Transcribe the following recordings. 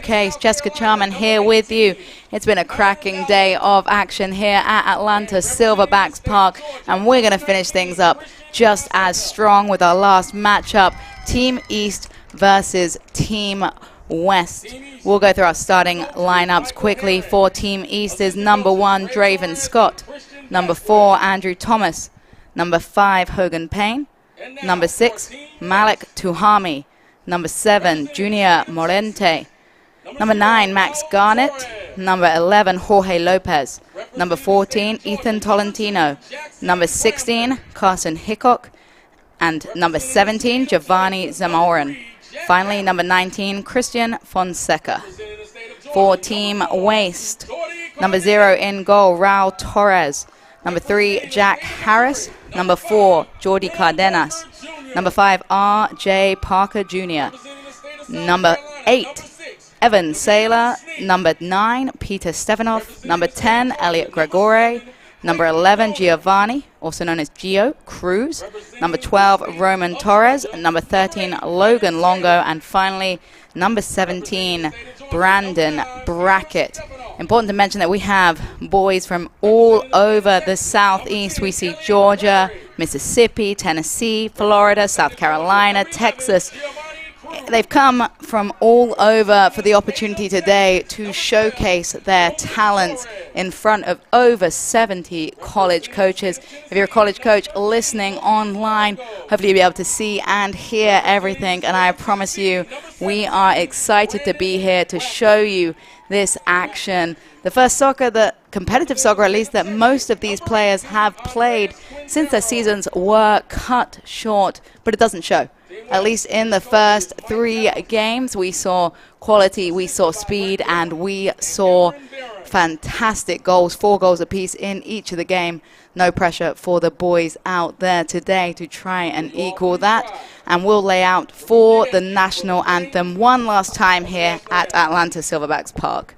Showcase. Jessica Charman here with you. It's been a cracking day of action here at Atlanta Silverbacks Park, and we're going to finish things up just as strong with our last matchup, Team East versus Team West. We'll go through our starting lineups quickly. For Team East is number 1, Draven Scott. Number 4, Andrew Thomas. Number 5, Hogan Payne. Number 6, Malek Touhami. Number 7, Junior Morente. Number 9, Max Garnett. Number 11, Jorge Lopez. Number 14, Ethan Tolentino. Number 16, Carson Hickok. And number 17, Jovani Zamarron. Finally, number 19, Cristian Fonseca. For Team West, number 0 in goal, Raul Torrez. Number 3, Jack Harris. Number 4, Jordi Cardenas. Number 5, R.J. Parker Jr. Number 8, Evan Saylor. Number 9, Petar Stefanov. Number 10, Eliot Gregoire. Number 11, Jiovanni, also known as Gio Cruz. Number 12, Roman Torres. Number 13, Logan Longo. And finally, number 17, Brandon Brackett. Important to mention that we have boys from all over the Southeast. We see Georgia, Mississippi, Tennessee, Florida, South Carolina, Texas. They've come from all over for the opportunity today to showcase their talents in front of over 70 college coaches. If you're a college coach listening online, hopefully you'll be able to see and hear everything. And I promise you, we are excited to be here to show you this action. The first soccer, the competitive soccer at least, that most of these players have played since their seasons were cut short, but it doesn't show. At least in the first 3 games, we saw quality, we saw speed, and we saw fantastic goals, 4 goals apiece in each of the game. No pressure for the boys out there today to try and equal that. And we'll lay out for the national anthem one last time here at Atlanta Silverbacks Park.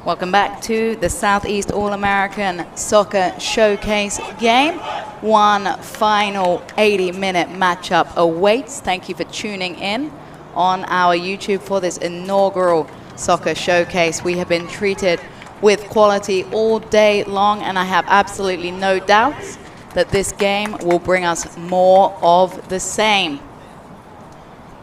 Welcome back to the Southeast All-American Soccer Showcase game. One final 80-minute matchup awaits. Thank you for tuning in on our YouTube for this inaugural Soccer Showcase. We have been treated with quality all day long, and I have absolutely no doubts that this game will bring us more of the same.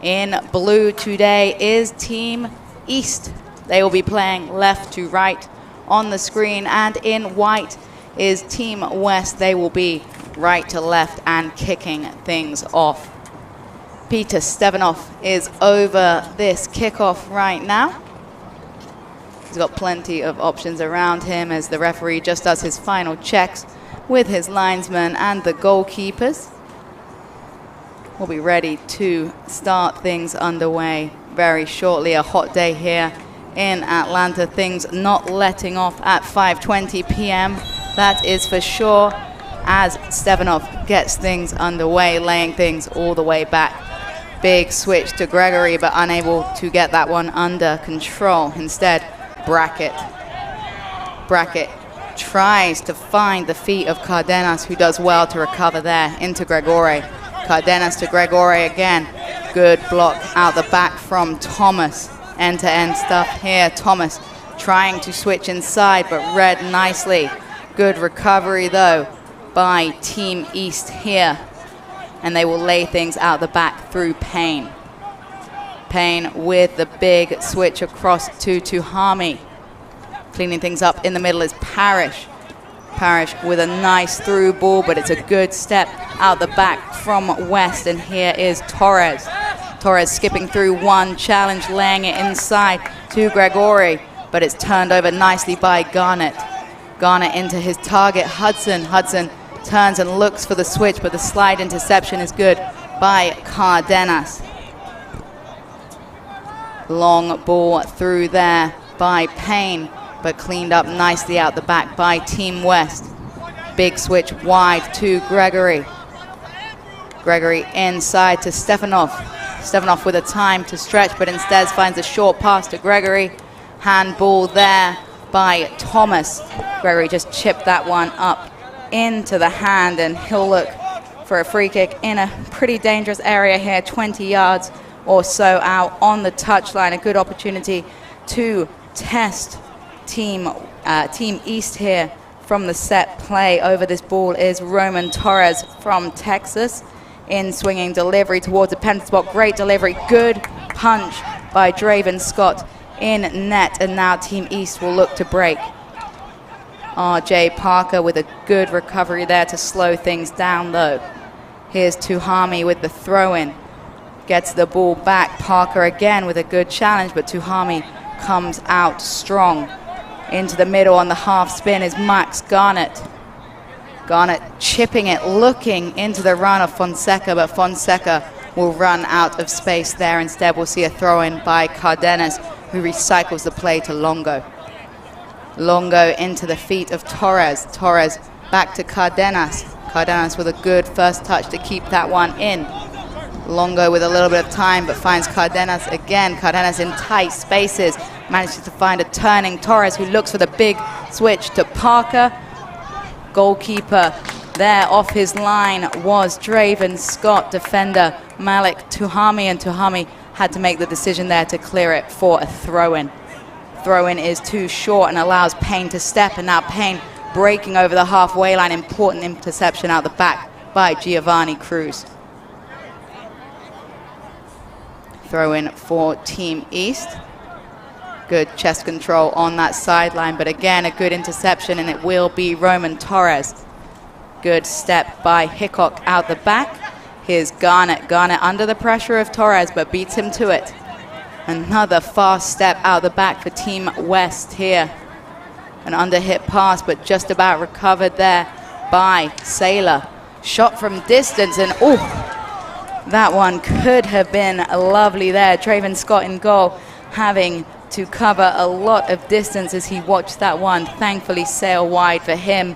In blue today is Team East. They will be playing left to right on the screen, and in white is Team West. They will be right to left and kicking things off. Petar Stefanov is over this kickoff right now. He's got plenty of options around him as the referee just does his final checks with his linesmen and the goalkeepers. We'll be ready to start things underway very shortly. A hot day here in Atlanta. Things not letting off at 5:20 p.m. That is for sure, as Stefanov gets things underway, laying things all the way back. Big switch to Gregoire, but unable to get that one under control. Instead, Brackett tries to find the feet of Cardenas, who does well to recover there into Gregoire. Cardenas to Gregoire again. Good block out the back from Thomas. End-to-end stuff here. Thomas trying to switch inside, but read nicely. Good recovery, though, by Team East here. And they will lay things out the back through Payne. Payne with the big switch across to Touhami. Cleaning things up in the middle is Parrish. Parrish with a nice through ball, but it's a good step out the back from West. And here is Torres. Torres skipping through one challenge, laying it inside to Gregoire, but it's turned over nicely by Garnett. Garnett into his target, Hudson. Hudson turns and looks for the switch, but the slide interception is good by Cardenas. Long ball through there by Payne, but cleaned up nicely out the back by Team West. Big switch wide to Gregoire. Gregoire inside to Stefanov. Stefanov with a time to stretch, but instead finds a short pass to Gregoire. Handball there by Thomas. Gregoire just chipped that one up into the hand, and he'll look for a free kick in a pretty dangerous area here, 20 yards or so out on the touchline. A good opportunity to test Team East here from the set play. Over this ball is Roman Torres from Texas. In swinging delivery towards the penalty spot. Great delivery. Good punch by Draven Scott in net. And now Team East will look to break. R.J. Parker with a good recovery there to slow things down, though. Here's Touhami with the throw-in. Gets the ball back. Parker again with a good challenge, but Touhami comes out strong. Into the middle on the half spin is Max Garnett. Garnett chipping it, looking into the run of Fonseca, but Fonseca will run out of space there. Instead, we'll see a throw-in by Cardenas, who recycles the play to Longo. Longo into the feet of Torres. Torres back to Cardenas. Cardenas with a good first touch to keep that one in. Longo with a little bit of time, but finds Cardenas again. Cardenas in tight spaces. Manages to find a turning Torres, who looks for the big switch to Parker. Goalkeeper there off his line was Draven Scott. Defender Malek Touhami, and Touhami had to make the decision there to clear it for a throw-in. Throw-in is too short and allows Payne to step, and now Payne breaking over the halfway line. Important interception out the back by Jiovanni Cruz. Throw-in for Team East. Good chest control on that sideline, but again, a good interception, and it will be Roman Torres. Good step by Hickok out the back. Here's Garnett. Garnett under the pressure of Torres, but beats him to it. Another fast step out the back for Team West here. An under-hit pass, but just about recovered there by Saylor. Shot from distance, and oh, that one could have been lovely there. Draven Scott in goal, having to cover a lot of distance as he watched that one thankfully sail wide for him.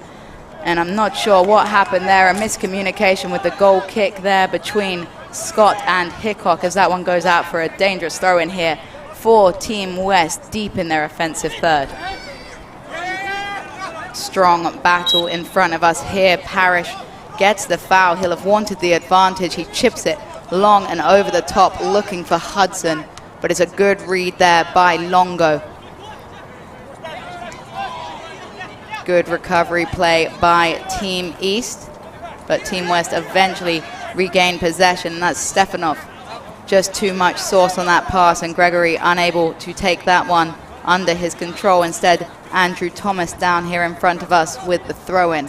And I'm not sure what happened there. A miscommunication with the goal kick there between Scott and Hickok, as that one goes out for a dangerous throw in here for Team West, deep in their offensive third. Strong battle in front of us here. Parrish gets the foul. He'll have wanted the advantage. He chips it long and over the top, looking for Hudson. But it's a good read there by Longo. Good recovery play by Team East. but Team West eventually regained possession, and that's Stefanov. Just too much sauce on that pass, and Gregoire unable to take that one under his control. Instead, Andrew Thomas down here in front of us with the throw-in.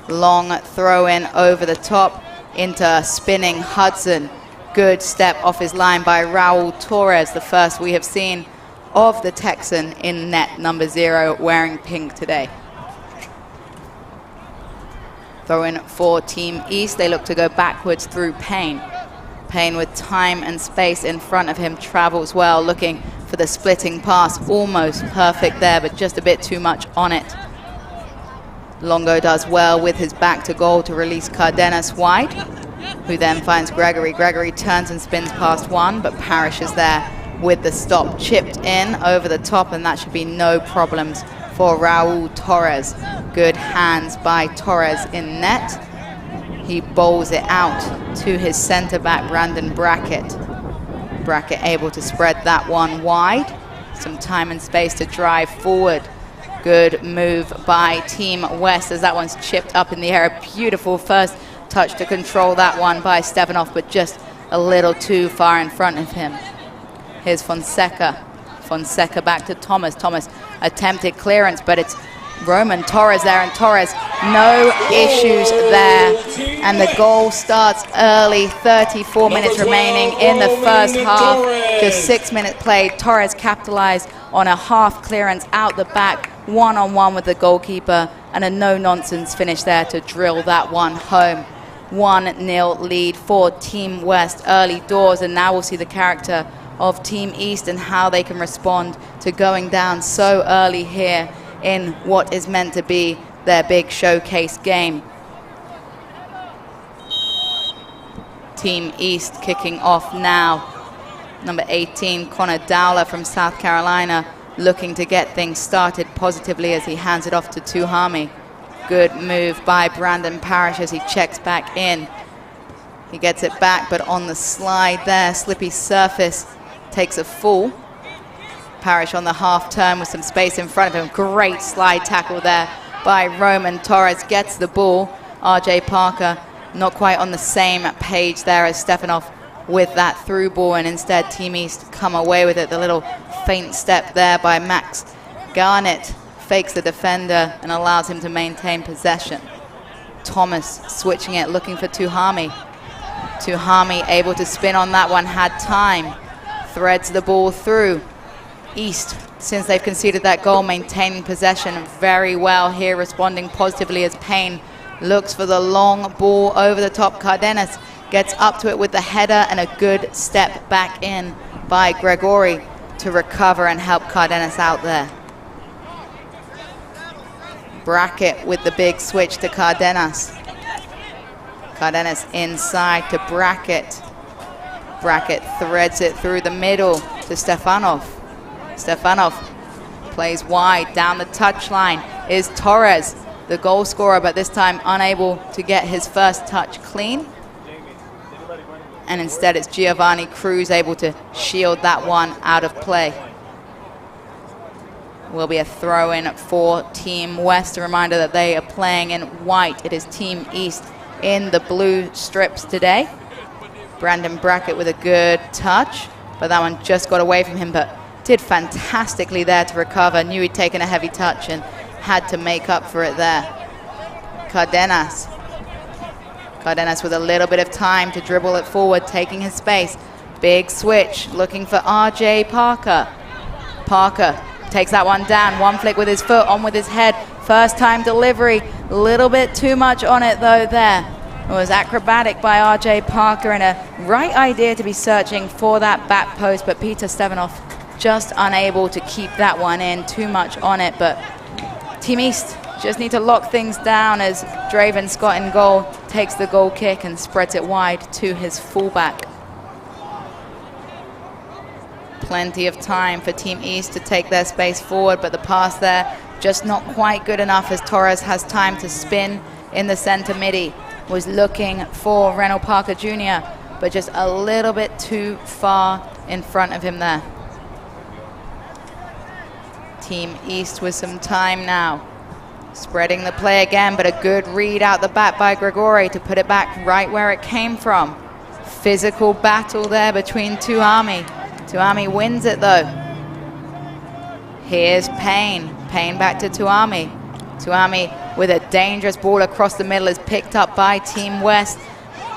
Long throw-in over the top into spinning Hudson. Good step off his line by Raul Torrez, the first we have seen of the Texan in net number 0, wearing pink today. Throw-in for Team East. They look to go backwards through Payne. Payne with time and space in front of him travels well, looking for the splitting pass. Almost perfect there, but just a bit too much on it. Longo does well with his back to goal to release Cardenas wide, who then finds Gregoire. Gregoire turns and spins past one, but Parrish is there with the stop. Chipped in over the top, and that should be no problems for Raul Torrez. Good hands by Torres in net. He bowls it out to his center back, Brandon Brackett. Brackett able to spread that one wide. Some time and space to drive forward. Good move by Team West as that one's chipped up in the air. A beautiful first touch to control that one by Stefanov, but just a little too far in front of him. Here's Fonseca. Fonseca back to Thomas. Thomas attempted clearance, but it's Roman Torres there, and Torres, no issues there. And the goal starts early, 34 minutes remaining in the first half. Just 6 minutes played. Torres capitalized on a half clearance out the back, one-on-one with the goalkeeper, and a no-nonsense finish there to drill that one home. 1-0 lead for Team West early doors, and now we'll see the character of Team East and how they can respond to going down so early here in what is meant to be their big showcase game. Team East kicking off now. Number 18, Conor Dowler from South Carolina, looking to get things started positively as he hands it off to Touhami. Good move by Brandon Parrish as he checks back in. He gets it back, but on the slide there, slippy surface, takes a fall. Parrish on the half turn with some space in front of him. Great slide tackle there by Roman Torres. Gets the ball. RJ Parker not quite on the same page there as Stefanov with that through ball, and instead Team East come away with it. The little faint step there by Max Garnett fakes the defender and allows him to maintain possession. Thomas switching it, looking for Touhami. Touhami able to spin on that one, had time. Threads the ball through. East, since they've conceded that goal, maintaining possession very well here, responding positively as Payne looks for the long ball over the top. Cardenas gets up to it with the header, and a good step back in by Gregoire to recover and help Cardenas out there. Brackett with the big switch to Cardenas. Cardenas inside to Brackett. Brackett threads it through the middle to Stefanov. Stefanov plays wide. Down the touchline is Torres, the goal scorer, but this time unable to get his first touch clean. And instead it's Jiovanni Cruz able to shield that one out of play. Will be a throw-in for Team West. A reminder that they are playing in white. It is Team East in the blue strips today. Brandon Brackett with a good touch, but that one just got away from him, but did fantastically there to recover. Knew he'd taken a heavy touch and had to make up for it there. Cardenas. Cardenas with a little bit of time to dribble it forward, taking his space. Big switch, looking for RJ Parker. Parker takes that one down. One flick with his foot, on with his head. First time delivery. A little bit too much on it though there. It was acrobatic by RJ Parker, and a right idea to be searching for that back post, but Petar Stefanov just unable to keep that one in. Too much on it, but Team East just need to lock things down as Draven Scott in goal takes the goal kick and spreads it wide to his fullback. Plenty of time for Team East to take their space forward, but the pass there just not quite good enough as Torres has time to spin in the center midi. Was looking for Rennell Parker Jr, but just a little bit too far in front of him there. Team East with some time now. Spreading the play again, but a good read out the back by Gregoire to put it back right where it came from. Physical battle there between Touhami. Touhami wins it though. Here's Payne. Payne back to Touhami. Touhami with a dangerous ball across the middle is picked up by Team West.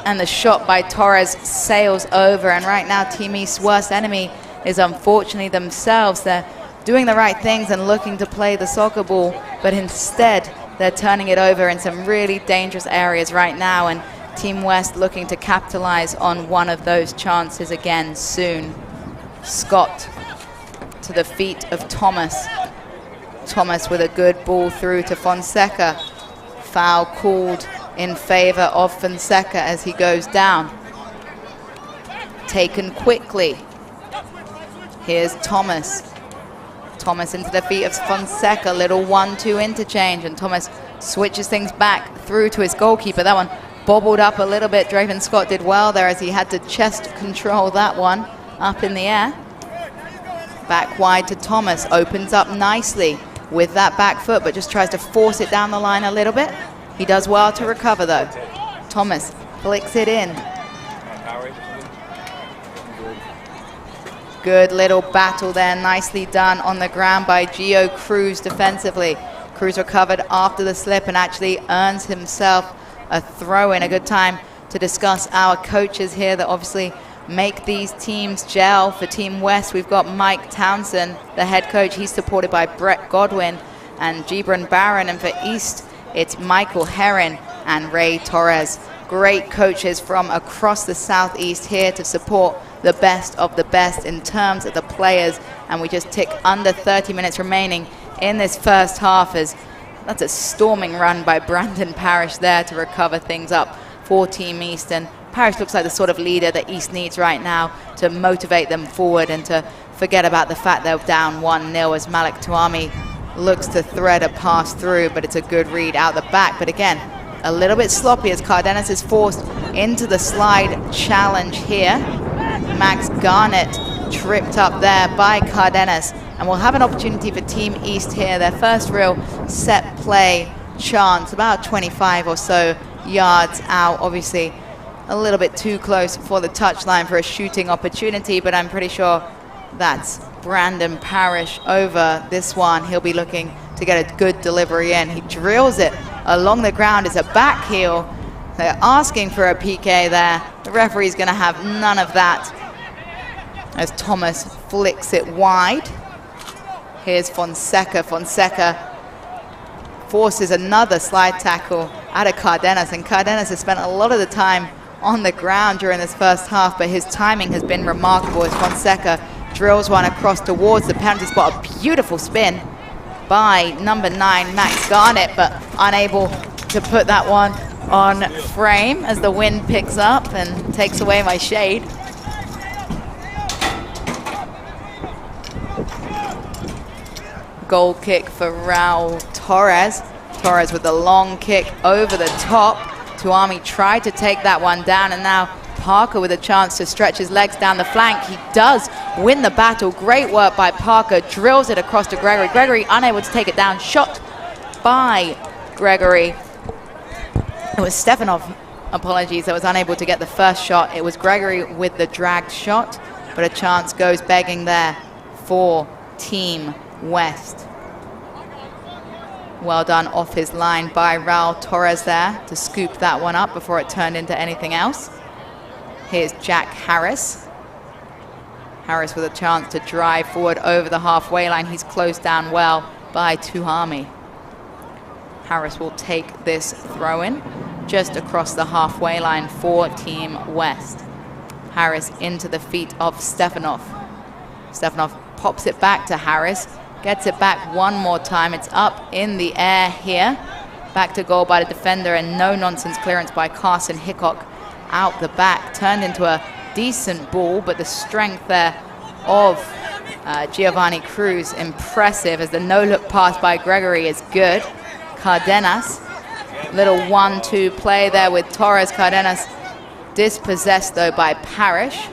And the shot by Torres sails over. And right now Team East's worst enemy is unfortunately themselves. They're doing the right things and looking to play the soccer ball, but instead they're turning it over in some really dangerous areas right now. And Team West looking to capitalize on one of those chances again soon. Scott to the feet of Thomas. Thomas with a good ball through to Fonseca. Foul called in favor of Fonseca as he goes down. Taken quickly. Here's Thomas. Thomas into the feet of Fonseca. Little 1-2 interchange, and Thomas switches things back through to his goalkeeper. That one bobbled up a little bit. Draven Scott did well there as he had to chest control that one up in the air. Back wide to Thomas. Opens up nicely with that back foot, but just tries to force it down the line a little bit. He does well to recover though. Thomas flicks it in. Good little battle there, nicely done on the ground by Gio Cruz defensively. Cruz recovered after the slip and actually earns himself a throw in. A good time to discuss our coaches here that obviously make these teams gel. For Team West, we've got Mike Townsend, the head coach. He's supported by Brett Godwin and Gibran Barron. And for East, it's Michael Herron and Ray Torres. Great coaches from across the Southeast here to support the best of the best in terms of the players. And we just tick under 30 minutes remaining in this first half, as that's a storming run by Brandon Parrish there to recover things up for Team East. And Parrish looks like the sort of leader that East needs right now to motivate them forward and to forget about the fact they're down 1-0 as Malek Touhami looks to thread a pass through, but it's a good read out the back. But again, a little bit sloppy as Cardenas is forced into the slide challenge here. Max Garnett tripped up there by Cardenas, and we'll have an opportunity for Team East here, their first real set play chance, about 25 or so yards out. Obviously a little bit too close for the touchline for a shooting opportunity, but I'm pretty sure that's Brandon Parrish over this one. He'll be looking to get a good delivery in. He drills it along the ground. It's a back heel. They're asking for a PK there. The referee's going to have none of that as Thomas flicks it wide. Here's Fonseca. Fonseca forces another slide tackle out of Cardenas, and Cardenas has spent a lot of the time on the ground during this first half, but his timing has been remarkable as Fonseca drills one across towards the penalty spot. A beautiful spin by number 9, Max Garnett, but unable to put that one on frame as the wind picks up and takes away my shade. Goal kick for Raul Torrez. Torres with the long kick over the top. Touhami tried to take that one down, and now Parker with a chance to stretch his legs down the flank. He does win the battle. Great work by Parker. Drills it across to Gregoire. Gregoire unable to take it down. Shot by Gregoire. It was Stefanov, apologies, that was unable to get the first shot. It was Gregoire with the dragged shot, but a chance goes begging there for Team West. Well done off his line by Raul Torrez there to scoop that one up before it turned into anything else. Here's Jack Harris. Harris with a chance to drive forward over the halfway line. He's closed down well by Touhami. Harris will take this throw-in just across the halfway line for Team West. Harris into the feet of Stefanov. Stefanov pops it back to Harris. Gets it back one more time. It's up in the air here. Back to goal by the defender, and no-nonsense clearance by Carson Hickok out the back. Turned into a decent ball, but the strength there of Jiovanni Cruz impressive, as the no-look pass by Gregoire is good. Cardenas, little 1-2 play there with Torres. Cardenas dispossessed though by Parrish.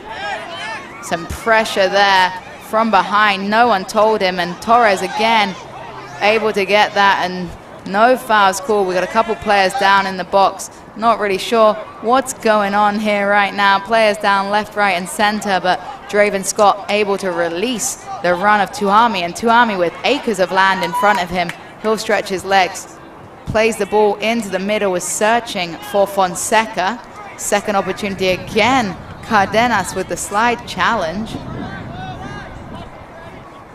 Some pressure there from behind, no one told him, and Torres again able to get that and No fouls called. We got a couple players down in the box. Not really sure what's going on here right now. Players down left, right, and center, but Draven Scott able to release the run of Touhami, and Touhami with acres of land in front of him. He'll stretch his legs, plays the ball into the middle, is searching for Fonseca. Second opportunity again. Cardenas with the slide challenge.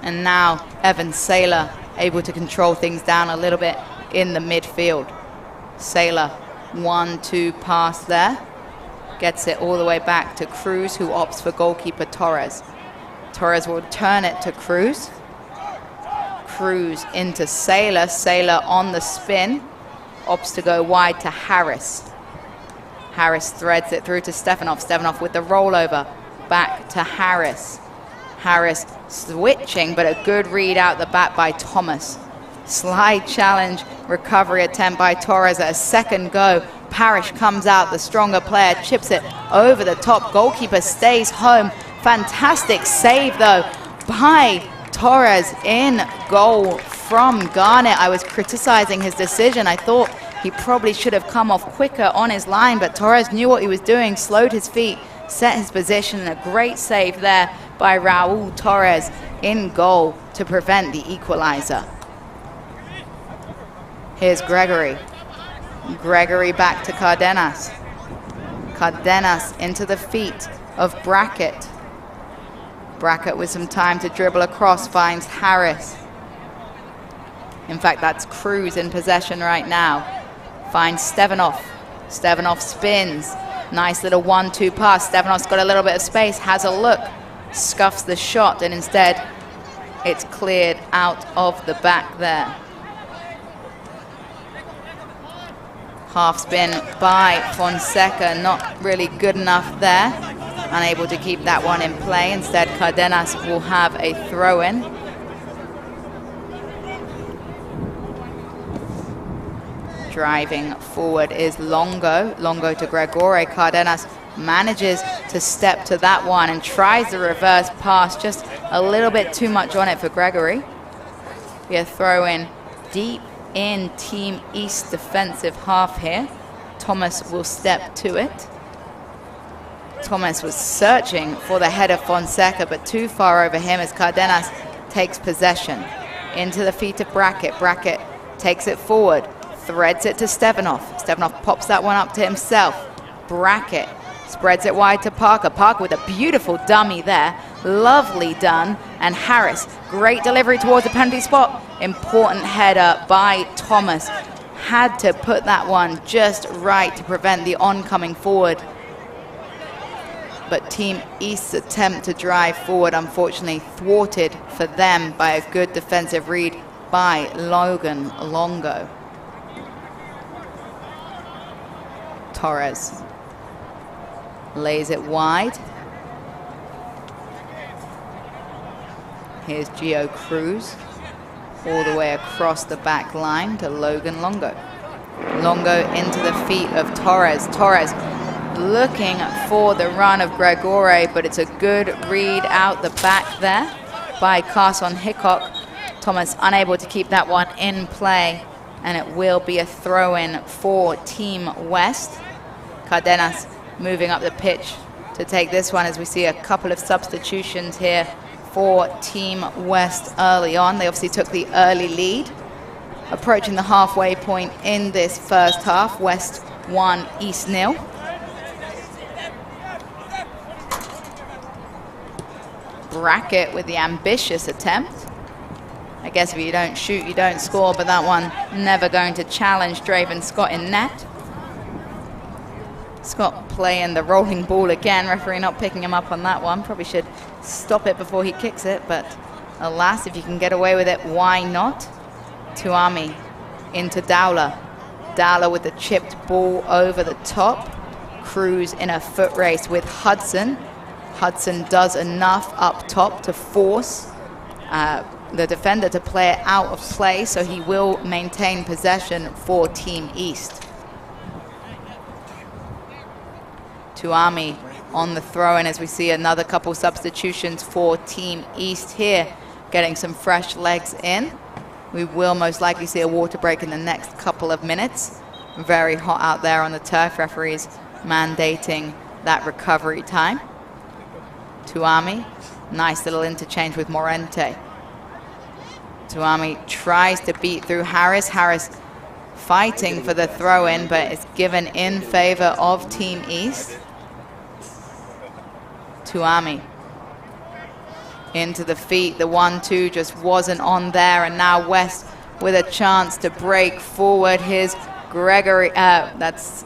And now Evan Saylor able to control things down a little bit in the midfield. Saylor, 1-2 pass there. Gets it all the way back to Cruz, who opts for goalkeeper Torres. Torres will turn it to Cruz. Cruz into Saylor. Saylor on the spin. Opts to go wide to Harris. Harris threads it through to Stefanov. Stefanov with the rollover. Back to Harris. Harris switching, but a good read out the back by Thomas. Slide challenge, recovery attempt by Torres at a second go. Parrish comes out, the stronger player, chips it over the top. Goalkeeper stays home. Fantastic save, though, by Torres in goal from Garnett. I was criticizing his decision. I thought he probably should have come off quicker on his line, but Torres knew what he was doing, slowed his feet, set his position, and a great save there by Raul Torrez in goal to prevent the equalizer. Here's Gregoire. Gregoire back to Cardenas. Cardenas into the feet of Brackett. Brackett with some time to dribble across finds Harris. In fact, that's Cruz in possession right now. Finds Stefanov. Stefanov spins. Nice little 1-2 pass. Stefanov's got a little bit of space, has a look, scuffs the shot, and instead it's cleared out of the back there. Half spin by Fonseca, not really good enough there. Unable to keep that one in play. Instead, Cardenas will have a throw-in. Driving forward is Longo. Longo to Gregoire. Cardenas manages to step to that one and tries the reverse pass. Just a little bit too much on it for Gregoire. Be a throw-in deep in Team East defensive half here. Thomas will step to it. Thomas was searching for the head of Fonseca, but too far over him as Cardenas takes possession. Into the feet of Brackett. Brackett takes it forward, threads it to Stefanov. Stefanov pops that one up to himself. Brackett spreads it wide to Parker. Parker with a beautiful dummy there. Lovely done. And Harris, great delivery towards the penalty spot. Important header by Thomas. Had to put that one just right to prevent the oncoming forward. But Team East's attempt to drive forward, unfortunately, thwarted for them by a good defensive read by Logan Longo. Torres lays it wide. Here's Gio Cruz all the way across the back line to Logan Longo. Longo into the feet of Torres. Torres looking for the run of Gregoire, but it's a good read out the back there by Carson Hickok. Thomas unable to keep that one in play, and it will be a throw-in for Team West. Cardenas moving up the pitch to take this one as we see a couple of substitutions here for Team West early on. They obviously took the early lead. Approaching the halfway point in this first half, West 1, East 0. Brackett with the ambitious attempt. I guess if you don't shoot, you don't score, but that one never going to challenge Draven Scott in net. Scott playing the rolling ball again. Referee not picking him up on that one. Probably should stop it before he kicks it, but alas, if you can get away with it, why not? Touhami into Dowler. Dowler with the chipped ball over the top. Cruz in a foot race with Hudson. Hudson does enough up top to force the defender to play it out of play, so he will maintain possession for Team East. Touhami on the throw-in as we see another couple substitutions for Team East here, getting some fresh legs in. We will most likely see a water break in the next couple of minutes. Very hot out there on the turf. Referees mandating that recovery time. Touhami, nice little interchange with Morente. Touhami tries to beat through Harris. Harris fighting for the throw-in, but it's given in favor of Team East. Touhami into the feet. The 1-2 just wasn't on there, and now West with a chance to break forward. Here's Gregoire. That's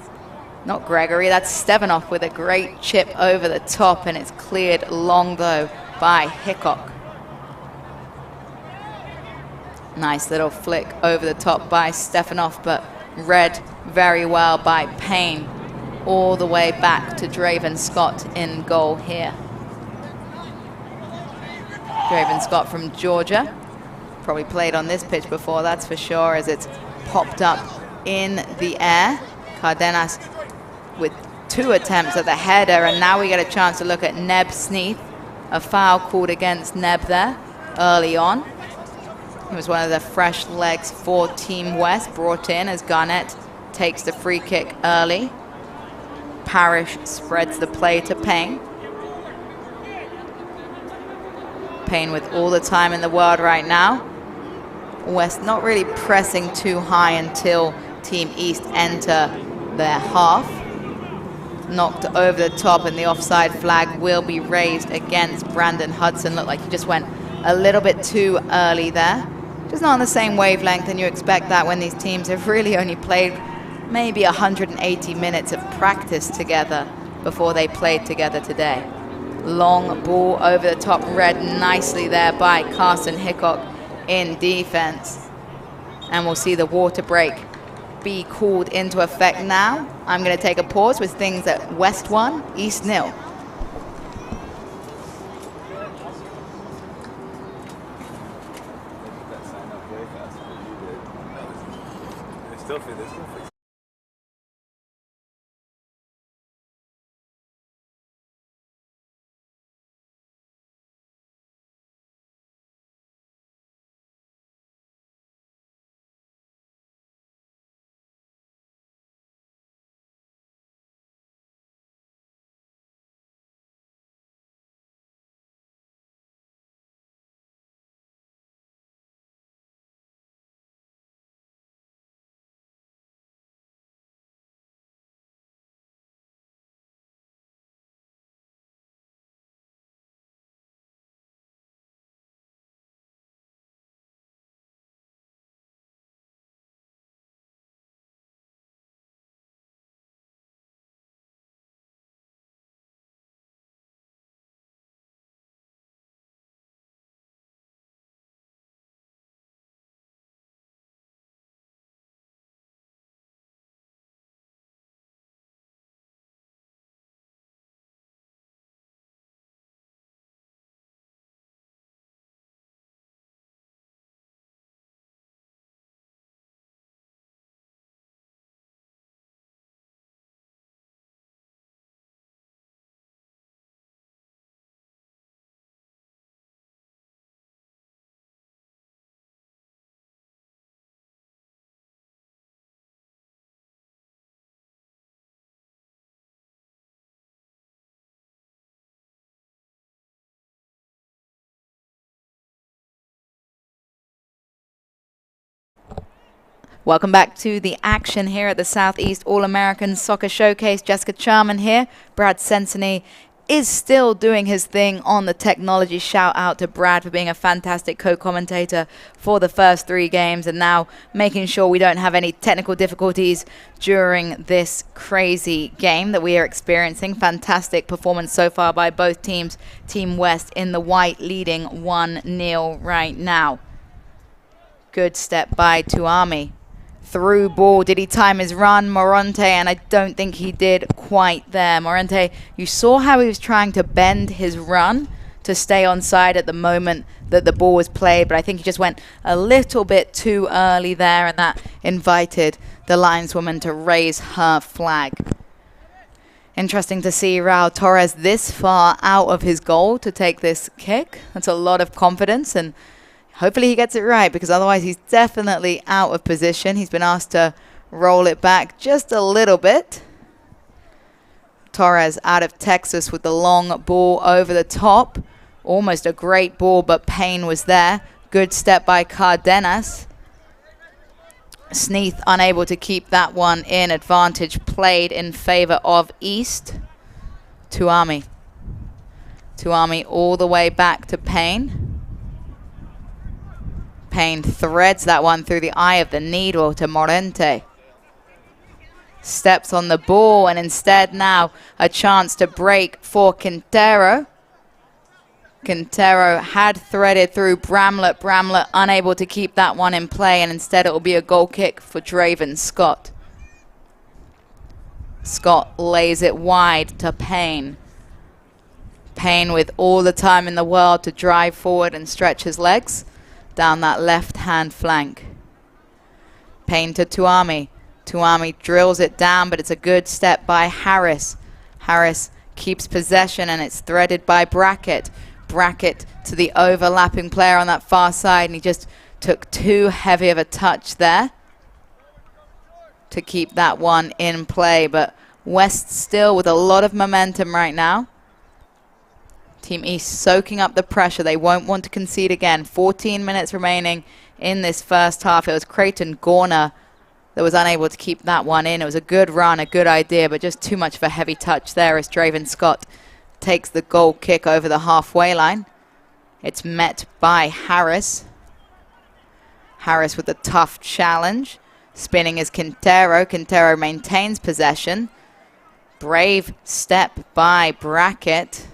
not Gregory, that's Stefanov with a great chip over the top, and it's cleared long though by Hickok. Nice little flick over the top by Stefanov, but read very well by Payne. All the way back to Draven Scott in goal here. Draven Scott from Georgia. Probably played on this pitch before, that's for sure, as it's popped up in the air. Cardenas with 2 attempts at the header, and now we get a chance to look at Nebeyou Sneath. A foul called against Neb there early on. It was one of the fresh legs for Team West, brought in as Garnett takes the free kick early. Parrish spreads the play to Payne. Payne with all the time in the world right now. West not really pressing too high until Team East enter their half. Knocked over the top, and the offside flag will be raised against Brandon Hudson. Looked like he just went a little bit too early there. Just not on the same wavelength, and you expect that when these teams have really only played maybe 180 minutes of practice together before they played together today. Long ball over the top, read nicely there by Carson Hickok in defense. And we'll see the water break be called into effect now. I'm going to take a pause with things at West 1, East 0. Welcome back to the action here at the Southeast All-American Soccer Showcase. Jessica Charman here. Brad Sensony is still doing his thing on the technology. Shout out to Brad for being a fantastic co-commentator for the first 3 games, and now making sure we don't have any technical difficulties during this crazy game that we are experiencing. Fantastic performance so far by both teams. Team West in the white leading 1-0 right now. Good step by Touhami. Through ball, did he time his run? Morente, and I don't think he did quite there. Morente, you saw how he was trying to bend his run to stay onside at the moment that the ball was played, but I think he just went a little bit too early there, and that invited the lineswoman to raise her flag. Interesting to see Raul Torrez this far out of his goal to take this kick. That's a lot of confidence, and Hopefully he gets it right, because otherwise he's definitely out of position. He's been asked to roll it back just a little bit. Torres out of Texas with the long ball over the top. Almost a great ball, but Payne was there. Good step by Cardenas. Sneath unable to keep that one in. Advantage played in favor of East. Touhami. Touhami all the way back to Payne. Payne threads that one through the eye of the needle to Morente. Steps on the ball, and instead now a chance to break for Quintero. Quintero had threaded through Bramlett. Bramlett unable to keep that one in play, and instead it will be a goal kick for Draven Scott. Scott lays it wide to Payne. Payne with all the time in the world to drive forward and stretch his legs down that left-hand flank. Payne to Touhami. Touhami drills it down, but it's a good step by Harris. Harris keeps possession, and it's threaded by Brackett. Brackett to the overlapping player on that far side, and he just took too heavy of a touch there to keep that one in play. But West still with a lot of momentum right now. Team East soaking up the pressure. They won't want to concede again. 14 minutes remaining in this first half. It was Creighton Goerner that was unable to keep that one in. It was a good run, a good idea, but just too much of a heavy touch there as Draven Scott takes the goal kick over the halfway line. It's met by Harris. Harris with a tough challenge. Spinning is Quintero. Quintero maintains possession. Brave step by Brackett.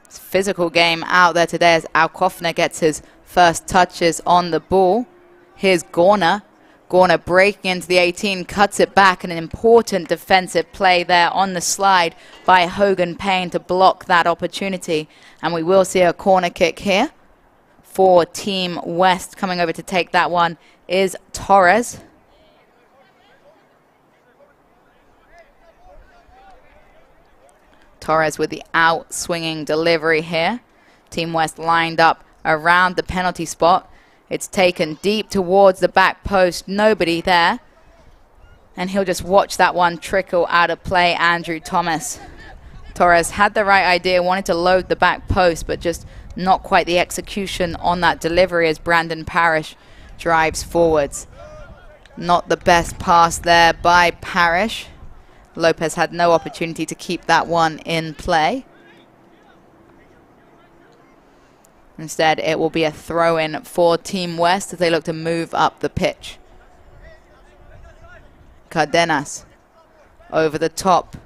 It's a physical game out there today as Aukofer gets his first touches on the ball. Here's Goerner. Goerner breaking into the 18, cuts it back, and an important defensive play there on the slide by Hogan Payne to block that opportunity. And we will see a corner kick here for Team West. Coming over to take that one is Torres. Torres with the out-swinging delivery here. Team West lined up around the penalty spot. It's taken deep towards the back post. Nobody there. And he'll just watch that one trickle out of play. Andrew Thomas. Torres had the right idea, wanted to load the back post, but just not quite the execution on that delivery as Brandon Parrish drives forwards. Not the best pass there by Parrish. Lopez had no opportunity to keep that one in play. Instead, it will be a throw-in for Team West as they look to move up the pitch. Cardenas over the top.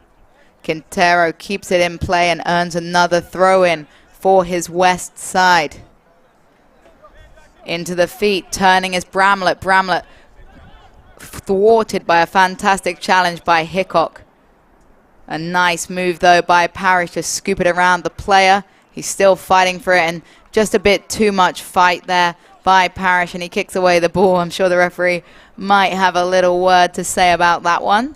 Quintero keeps it in play and earns another throw-in for his West side. Into the feet, turning is Bramlett. Bramlett thwarted by a fantastic challenge by Hickok. A nice move, though, by Parrish to scoop it around the player. He's still fighting for it, and just a bit too much fight there by Parrish, and he kicks away the ball. I'm sure the referee might have a little word to say about that one.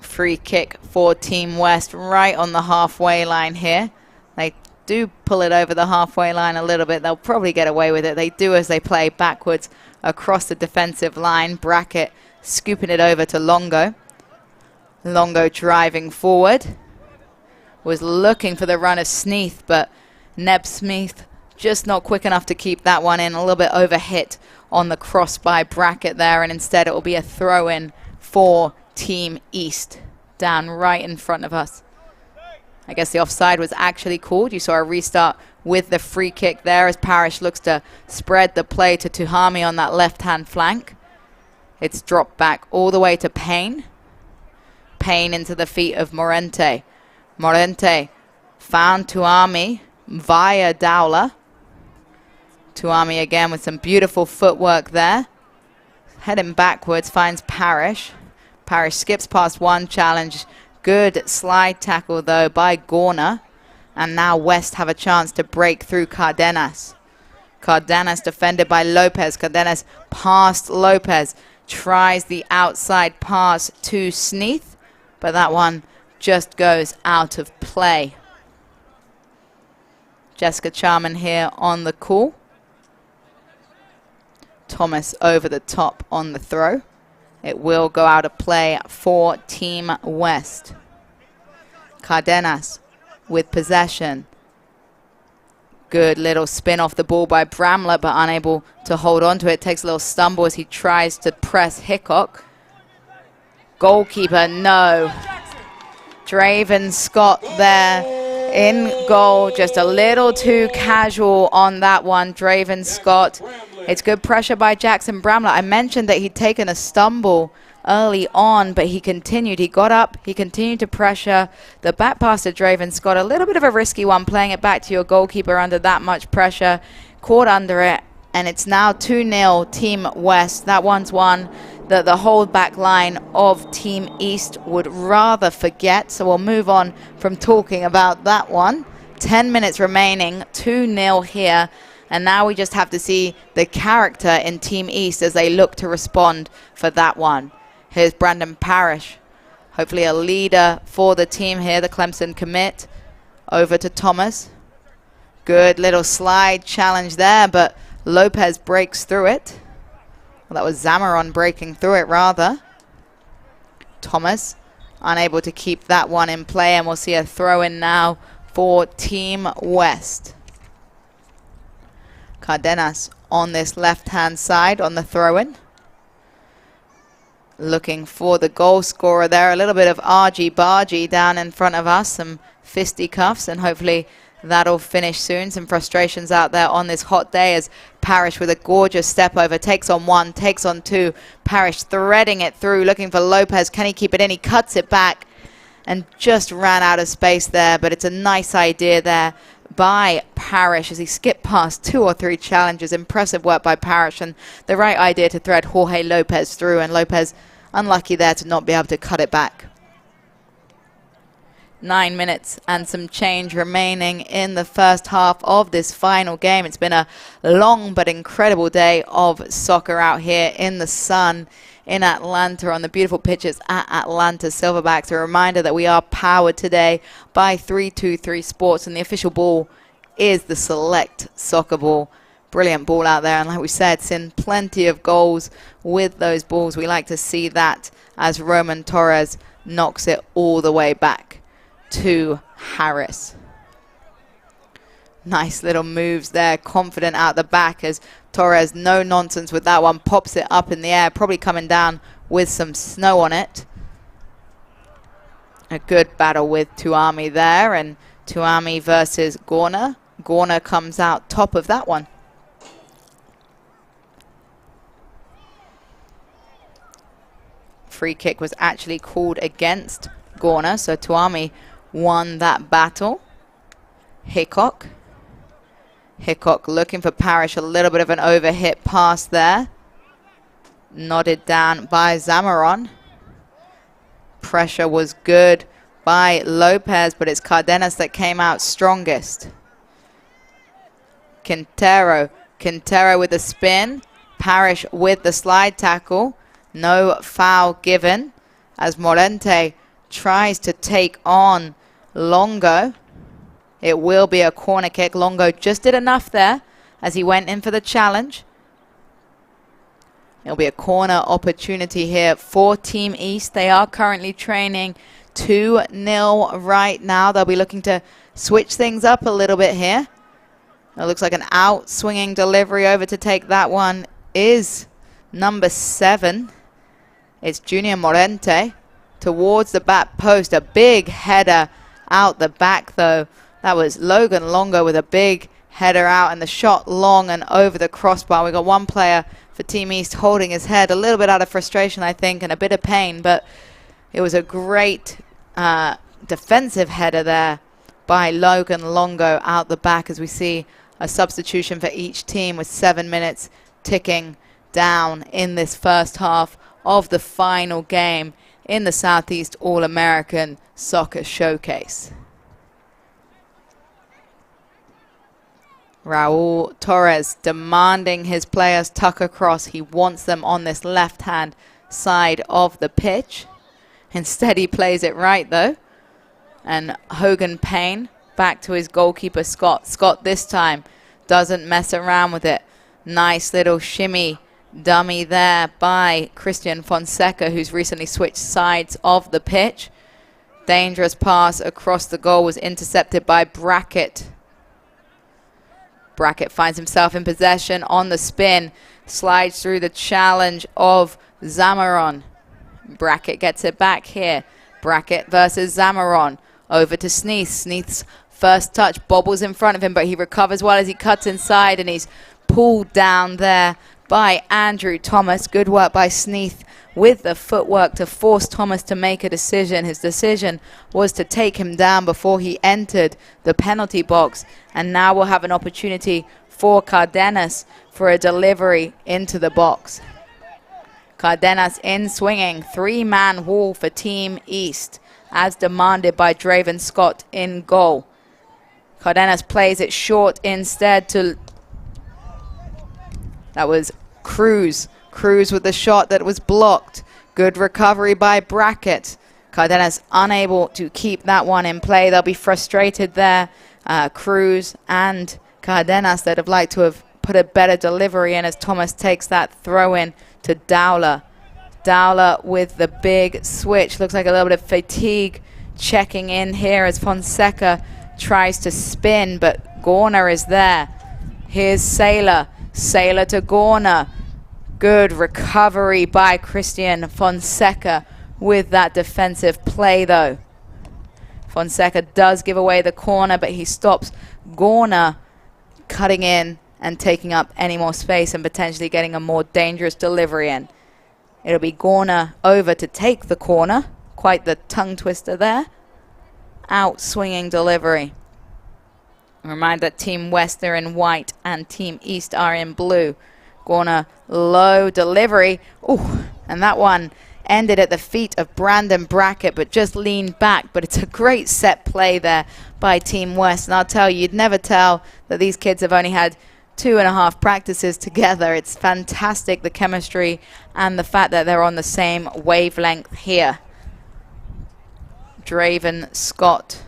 Free kick for Team West right on the halfway line here. They do pull it over the halfway line a little bit. They'll probably get away with it. They do as they play backwards across the defensive line. Brackett scooping it over to Longo. Longo driving forward. Was looking for the run of Sneath, but Nebeyou Sneath just not quick enough to keep that one in. A little bit overhit on the cross by Brackett there, and instead it will be a throw-in for Team East down right in front of us. I guess the offside was actually called. You saw a restart with the free kick there as Parrish looks to spread the play to Touhami on that left-hand flank. It's dropped back all the way to Payne. Payne into the feet of Morente. Morente found Touhami via Dowler. Touhami again with some beautiful footwork there. Heading backwards, finds Parrish. Parrish skips past one challenge. Good slide tackle, though, by Goerner. And now West have a chance to break through Cardenas. Cardenas defended by Lopez. Cardenas past Lopez. Tries the outside pass to Sneath, but that one just goes out of play. Jessica Charman here on the call. Thomas over the top on the throw. It will go out of play for Team West. Cardenas with possession. Good little spin off the ball by Bramlett, but unable to hold on to it. Takes a little stumble as he tries to press Hickok. Goalkeeper, no. Draven Scott there in goal. Just a little too casual on that one, Draven Scott. It's good pressure by Jackson Bramlett. I mentioned that he'd taken a stumble early on, but he continued. He got up, he continued to pressure. The back pass to Draven Scott, a little bit of a risky one, playing it back to your goalkeeper under that much pressure. Caught under it, and it's now 2-0 Team West. That one's one that the whole back line of Team East would rather forget. So we'll move on from talking about that one. 10 minutes remaining, 2-0 here. And now we just have to see the character in Team East as they look to respond for that one. Here's Brandon Parrish, hopefully a leader for the team here, the Clemson commit. Over to Thomas. Good little slide challenge there, but Lopez breaks through it. Well, that was Zamarron breaking through it, rather. Thomas unable to keep that one in play, and we'll see a throw in now for Team West. Cardenas on this left-hand side on the throw-in. Looking for the goal scorer there. A little bit of argy-bargy down in front of us. Some fisticuffs, and hopefully that'll finish soon. Some frustrations out there on this hot day as Parrish with a gorgeous step over. Takes on one, takes on two. Parrish threading it through, looking for Lopez. Can he keep it in? He cuts it back and just ran out of space there. But it's a nice idea there by Parrish as he skipped past 2 or 3 challenges. Impressive work by Parrish, and the right idea to thread Jorge Lopez through, and Lopez unlucky there to not be able to cut it back. 9 minutes and some change remaining in the first half of this final game. It's been a long but incredible day of soccer out here in the sun in Atlanta on the beautiful pitches at Atlanta Silverbacks. A reminder that we are powered today by 323 Sports, and the official ball is the Select soccer ball. Brilliant ball out there, and like we said, seen plenty of goals with those balls. We like to see that as Roman Torres knocks it all the way back to Harris. Nice little moves there, confident out the back as Torres, no nonsense with that one, pops it up in the air, probably coming down with some snow on it. A good battle with Touhami there, and Touhami versus Goerner. Goerner comes out top of that one. Free kick was actually called against Goerner, so Touhami won that battle. Hickok. Hickok looking for Parrish, a little bit of an overhit pass there. Nodded down by Zamarron. Pressure was good by Lopez, but it's Cardenas that came out strongest. Quintero with the spin. Parrish with the slide tackle. No foul given as Morente tries to take on Longo. It will be a corner kick. Longo just did enough there as he went in for the challenge. It'll be a corner opportunity here for Team East. They are currently training 2-0 right now. They'll be looking to switch things up a little bit here. It looks like an out swinging delivery over to take that one is number 7. It's Junior Morente towards the back post. A big header out the back though. That was Logan Longo with a big header out, and the shot long and over the crossbar. We got one player for Team East holding his head, a little bit out of frustration, I think, and a bit of pain, but it was a great defensive header there by Logan Longo out the back as we see a substitution for each team with 7 minutes ticking down in this first half of the final game in the Southeast All-American Soccer Showcase. Raul Torrez demanding his players tuck across. He wants them on this left-hand side of the pitch. Instead, he plays it right, though. And Hogan Payne back to his goalkeeper, Scott. Scott this time doesn't mess around with it. Nice little shimmy dummy there by Cristian Fonseca, who's recently switched sides of the pitch. Dangerous pass across the goal was intercepted by Brackett. Brackett finds himself in possession on the spin. Slides through the challenge of Zamarron. Brackett gets it back here. Brackett versus Zamarron. Over to Sneath. Sneath's first touch bobbles in front of him, but he recovers well as he cuts inside, and he's pulled down there by Andrew Thomas. Good work by Sneath with the footwork to force Thomas to make a decision. His decision was to take him down before he entered the penalty box, and now we'll have an opportunity for Cardenas for a delivery into the box. Cardenas in swinging, 3-man wall for Team East, as demanded by Draven Scott in goal. Cardenas plays it short instead to... That was Cruz. Cruz with the shot that was blocked. Good recovery by Brackett. Cardenas unable to keep that one in play. They'll be frustrated there. Cruz and Cardenas that have liked to have put a better delivery in as Thomas takes that throw in to Dowler. Dowler with the big switch. Looks like a little bit of fatigue checking in here as Fonseca tries to spin, but Goerner is there. Here's Saylor. Saylor to Goerner. Good recovery by Cristian Fonseca with that defensive play, though. Fonseca does give away the corner, but he stops Goerner cutting in and taking up any more space and potentially getting a more dangerous delivery in. It'll be Goerner over to take the corner. Quite the tongue twister there. Out swinging delivery. Remind that Team West are in white and Team East are in blue. Goerner low delivery. Ooh, and that one ended at the feet of Brandon Brackett, but just leaned back. But it's a great set play there by Team West. And I'll tell you, you'd never tell that these kids have only had 2.5 practices together. It's fantastic, the chemistry and the fact that they're on the same wavelength here. Draven Scott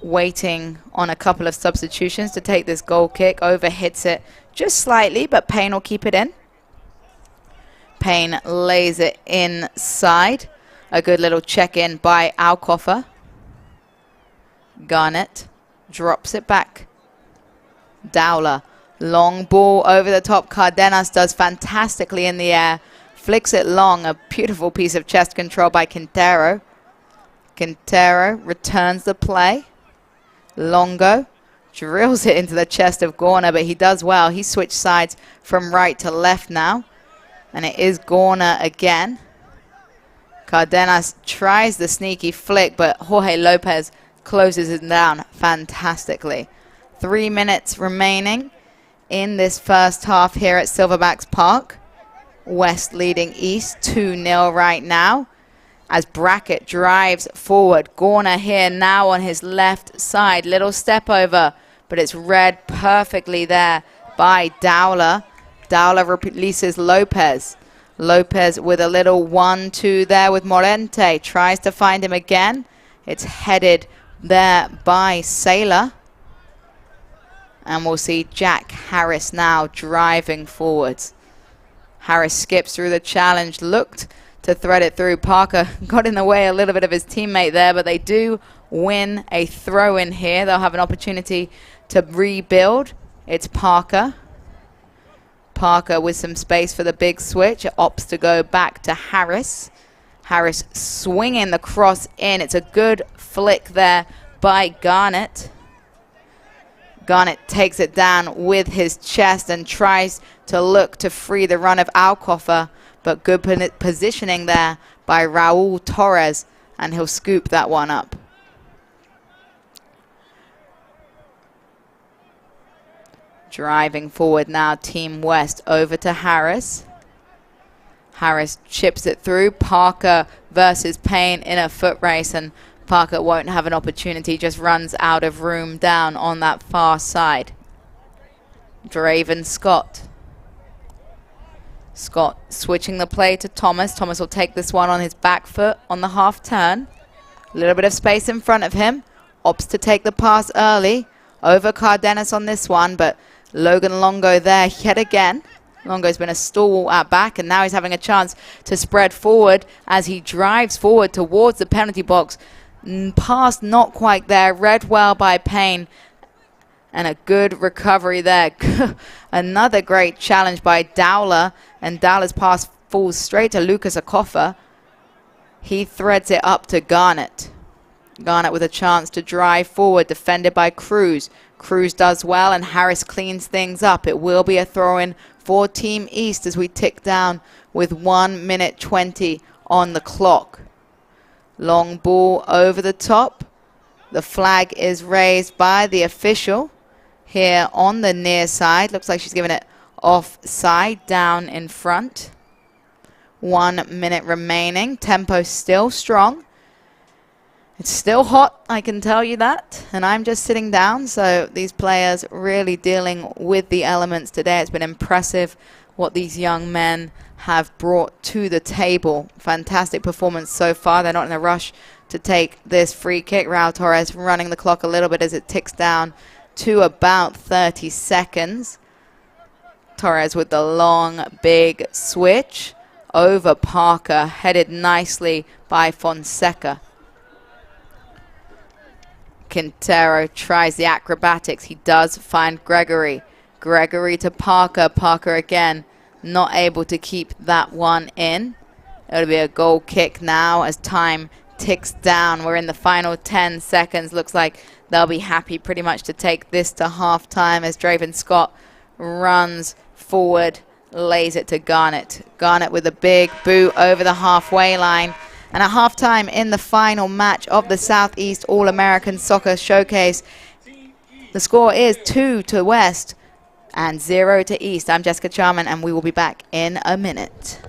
waiting on a couple of substitutions to take this goal kick. Over hits it just slightly, but Payne will keep it in. Payne lays it inside. A good little check-in by Aukofer. Garnett drops it back. Dowler. Long ball over the top. Cardenas does fantastically in the air. Flicks it long. A beautiful piece of chest control by Quintero. Quintero returns the play. Longo drills it into the chest of Goerner, but he does well. He switched sides from right to left now. And it is Goerner again. Cardenas tries the sneaky flick, but Jorge Lopez closes it down fantastically. 3 minutes remaining in this first half here at Silverbacks Park. West leading East 2-0 right now as Brackett drives forward. Goerner here now on his left side. Little step over, but it's read perfectly there by Dowler. Dowler releases Lopez. Lopez with a little 1-2 there with Morente. Tries to find him again. It's headed there by Saylor. And we'll see Jack Harris now driving forwards. Harris skips through the challenge, looked to thread it through. Parker got in the way a little bit of his teammate there, but they do win a throw-in here. They'll have an opportunity to rebuild. It's Parker. Parker with some space for the big switch. It opts to go back to Harris. Harris swinging the cross in. It's a good flick there by Garnett. Garnett takes it down with his chest and tries to look to free the run of Aukofer, but good positioning there by Raul Torrez, and he'll scoop that one up. Driving forward now, Team West over to Harris. Harris chips it through. Parker versus Payne in a foot race, and Parker won't have an opportunity, just runs out of room down on that far side. Draven Scott. Scott switching the play to Thomas. Thomas will take this one on his back foot on the half turn. A little bit of space in front of him. Opts to take the pass early over Cardenas on this one, but Logan Longo there yet again. Longo's been a stalwart at back, and now he's having a chance to spread forward as he drives forward towards the penalty box. Pass not quite there. Read well by Payne. And a good recovery there. Another great challenge by Dowler. And Dowler's pass falls straight to Lucas Aukofer. He threads it up to Garnett. Garnett with a chance to drive forward, defended by Cruz. Cruz does well, and Harris cleans things up. It will be a throw-in for Team East as we tick down with 1 minute 20 on the clock. Long ball over the top. The flag is raised by the official here on the near side. Looks like she's given it offside down in front. 1 minute remaining. Tempo still strong. It's still hot, I can tell you that. And I'm just sitting down, so these players really dealing with the elements today. It's been impressive what these young men have brought to the table. Fantastic performance so far. They're not in a rush to take this free kick. Raul Torrez running the clock a little bit as it ticks down to about 30 seconds. Torres with the long, big switch over Parker, headed nicely by Fonseca. Quintero tries the acrobatics. He does find Gregoire. Gregoire to Parker. Parker again not able to keep that one in. It'll be a goal kick now as time ticks down. We're in the final 10 seconds. Looks like they'll be happy pretty much to take this to halftime as Draven Scott runs forward, lays it to Garnett. Garnett with a big boot over the halfway line. And at halftime in the final match of the Southeast All-American Soccer Showcase, the score is 2 to West and 0 to East. I'm Jessica Charman, and we will be back in a minute.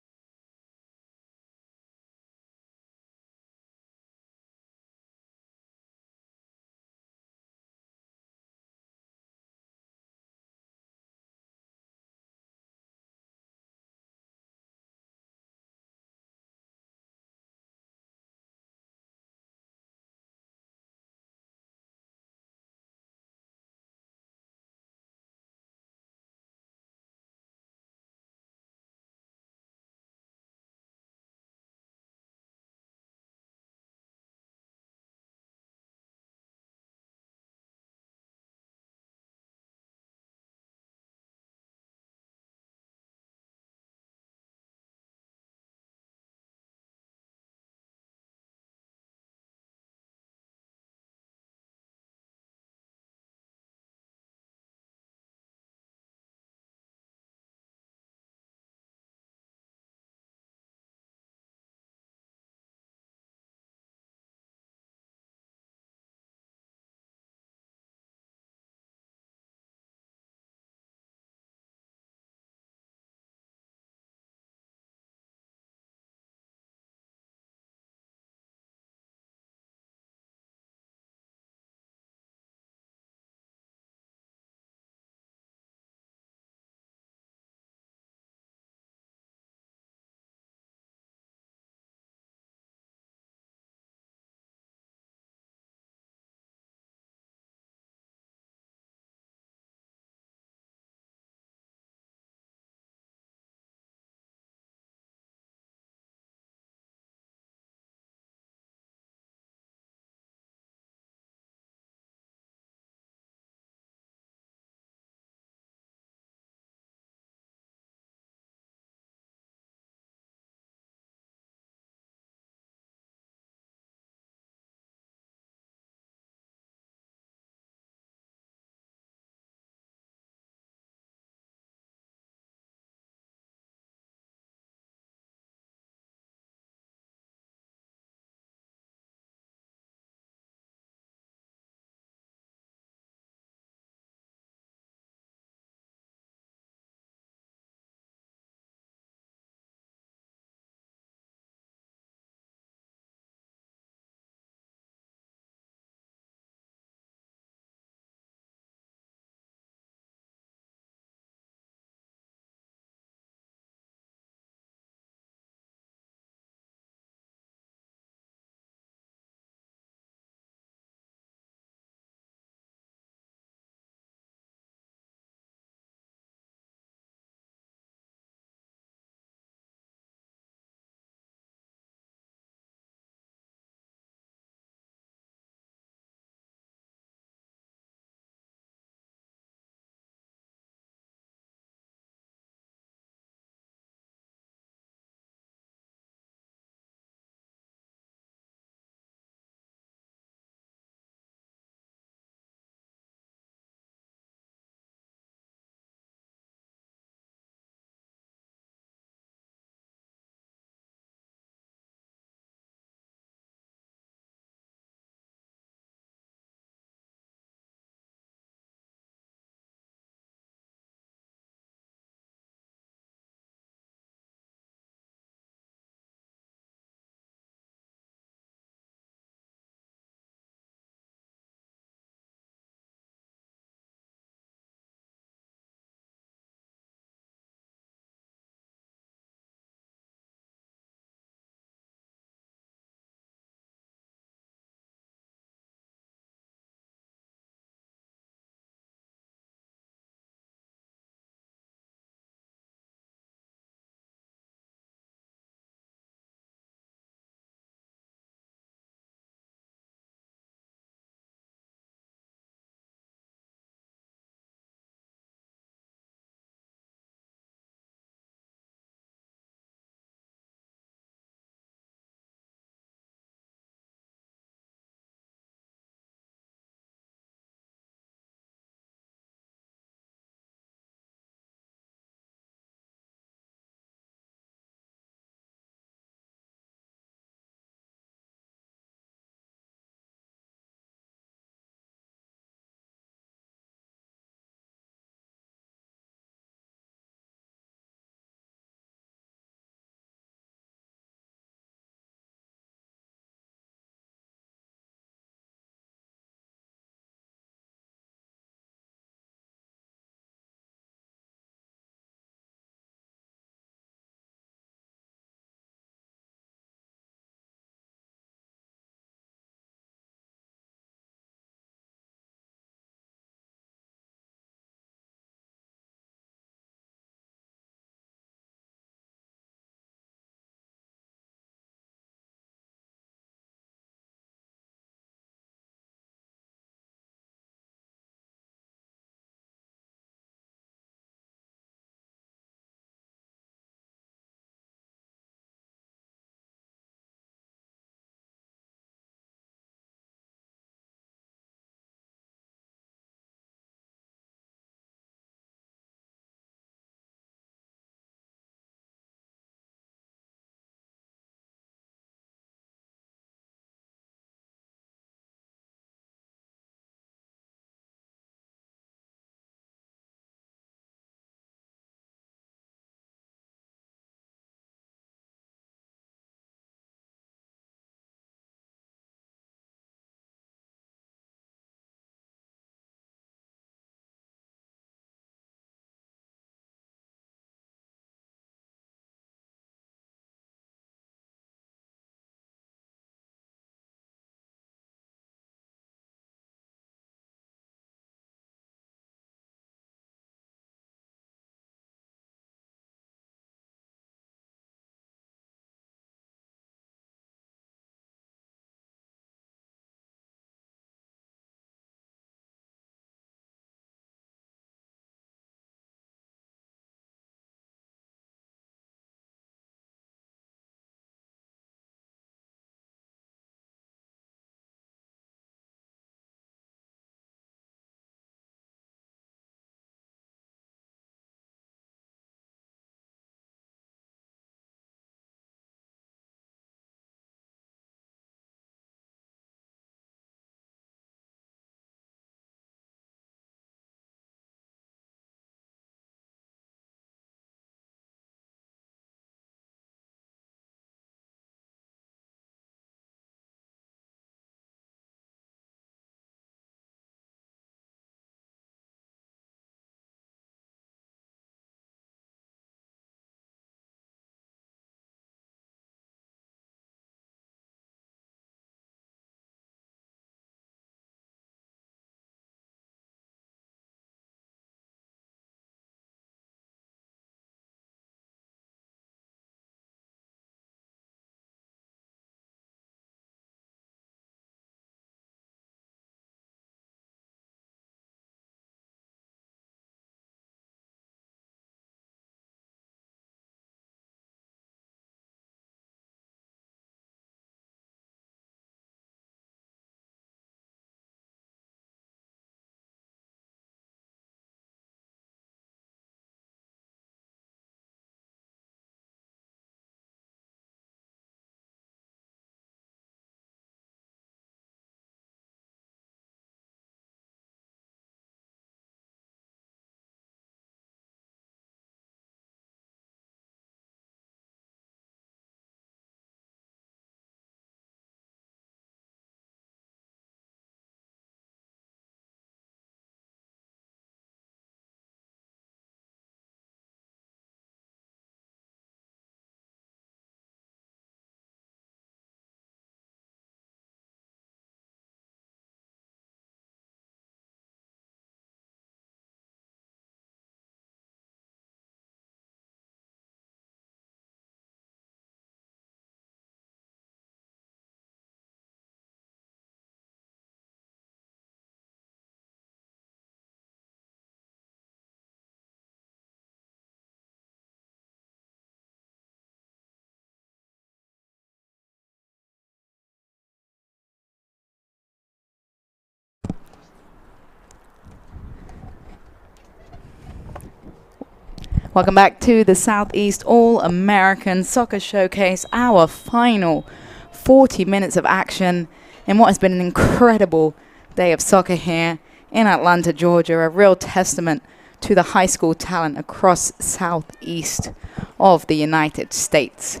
Welcome back to the Southeast All-American Soccer Showcase, our final 40 minutes of action in what has been an incredible day of soccer here in Atlanta, Georgia, a real testament to the high school talent across southeast of the United States.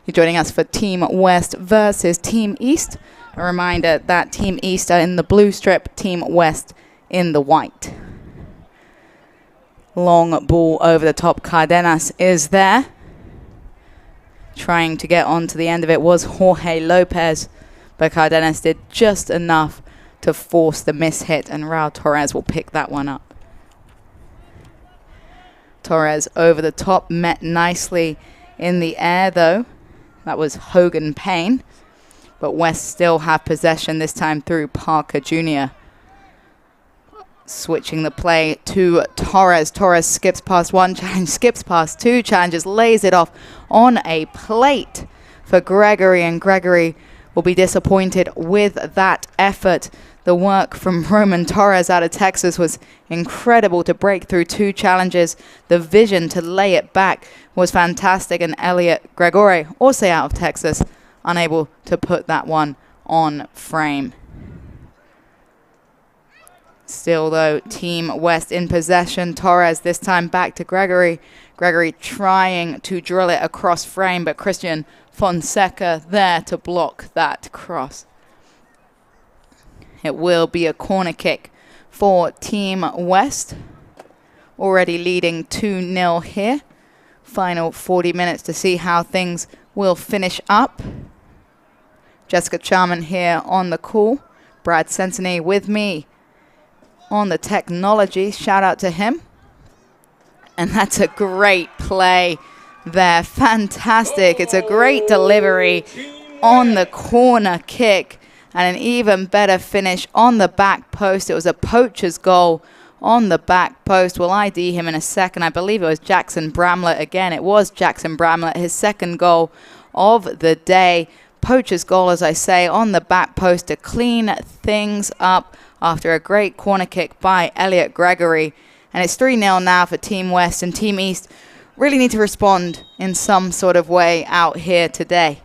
You're joining us for Team West versus Team East. A reminder that Team East are in the blue strip, Team West in the white. Long ball over the top. Cardenas is there. Trying to get onto the end of it was Jorge Lopez, but Cardenas did just enough to force the mishit, and Raul Torrez will pick that one up. Torres over the top, met nicely in the air though. That was Hogan Payne, but West still have possession, this time through Parker Jr. Switching the play to Torres. Torres skips past one challenge, skips past two challenges, lays it off on a plate for Gregoire, and Gregoire will be disappointed with that effort. The work from Roman Torres out of Texas was incredible to break through two challenges. The vision to lay it back was fantastic, and Eliot Gregoire, also out of Texas, unable to put that one on frame. Still, though, Team West in possession. Torres this time back to Gregoire. Gregoire trying to drill it across frame, but Cristian Fonseca there to block that cross. It will be a corner kick for Team West. Already leading 2-0 here. Final 40 minutes to see how things will finish up. Jessica Charman here on the call. Brad Sensini with me on the technology. Shout out to him. And that's a great play there. Fantastic. It's a great delivery on the corner kick, and an even better finish on the back post. It was a poacher's goal on the back post. We'll ID him in a second. I believe it was Jackson Bramlett again. It was Jackson Bramlett, his second goal of the day. Poacher's goal, as I say, on the back post to clean things up after a great corner kick by Eliot Gregoire. And it's 3-0 now for Team West, and Team East really need to respond in some sort of way out here today.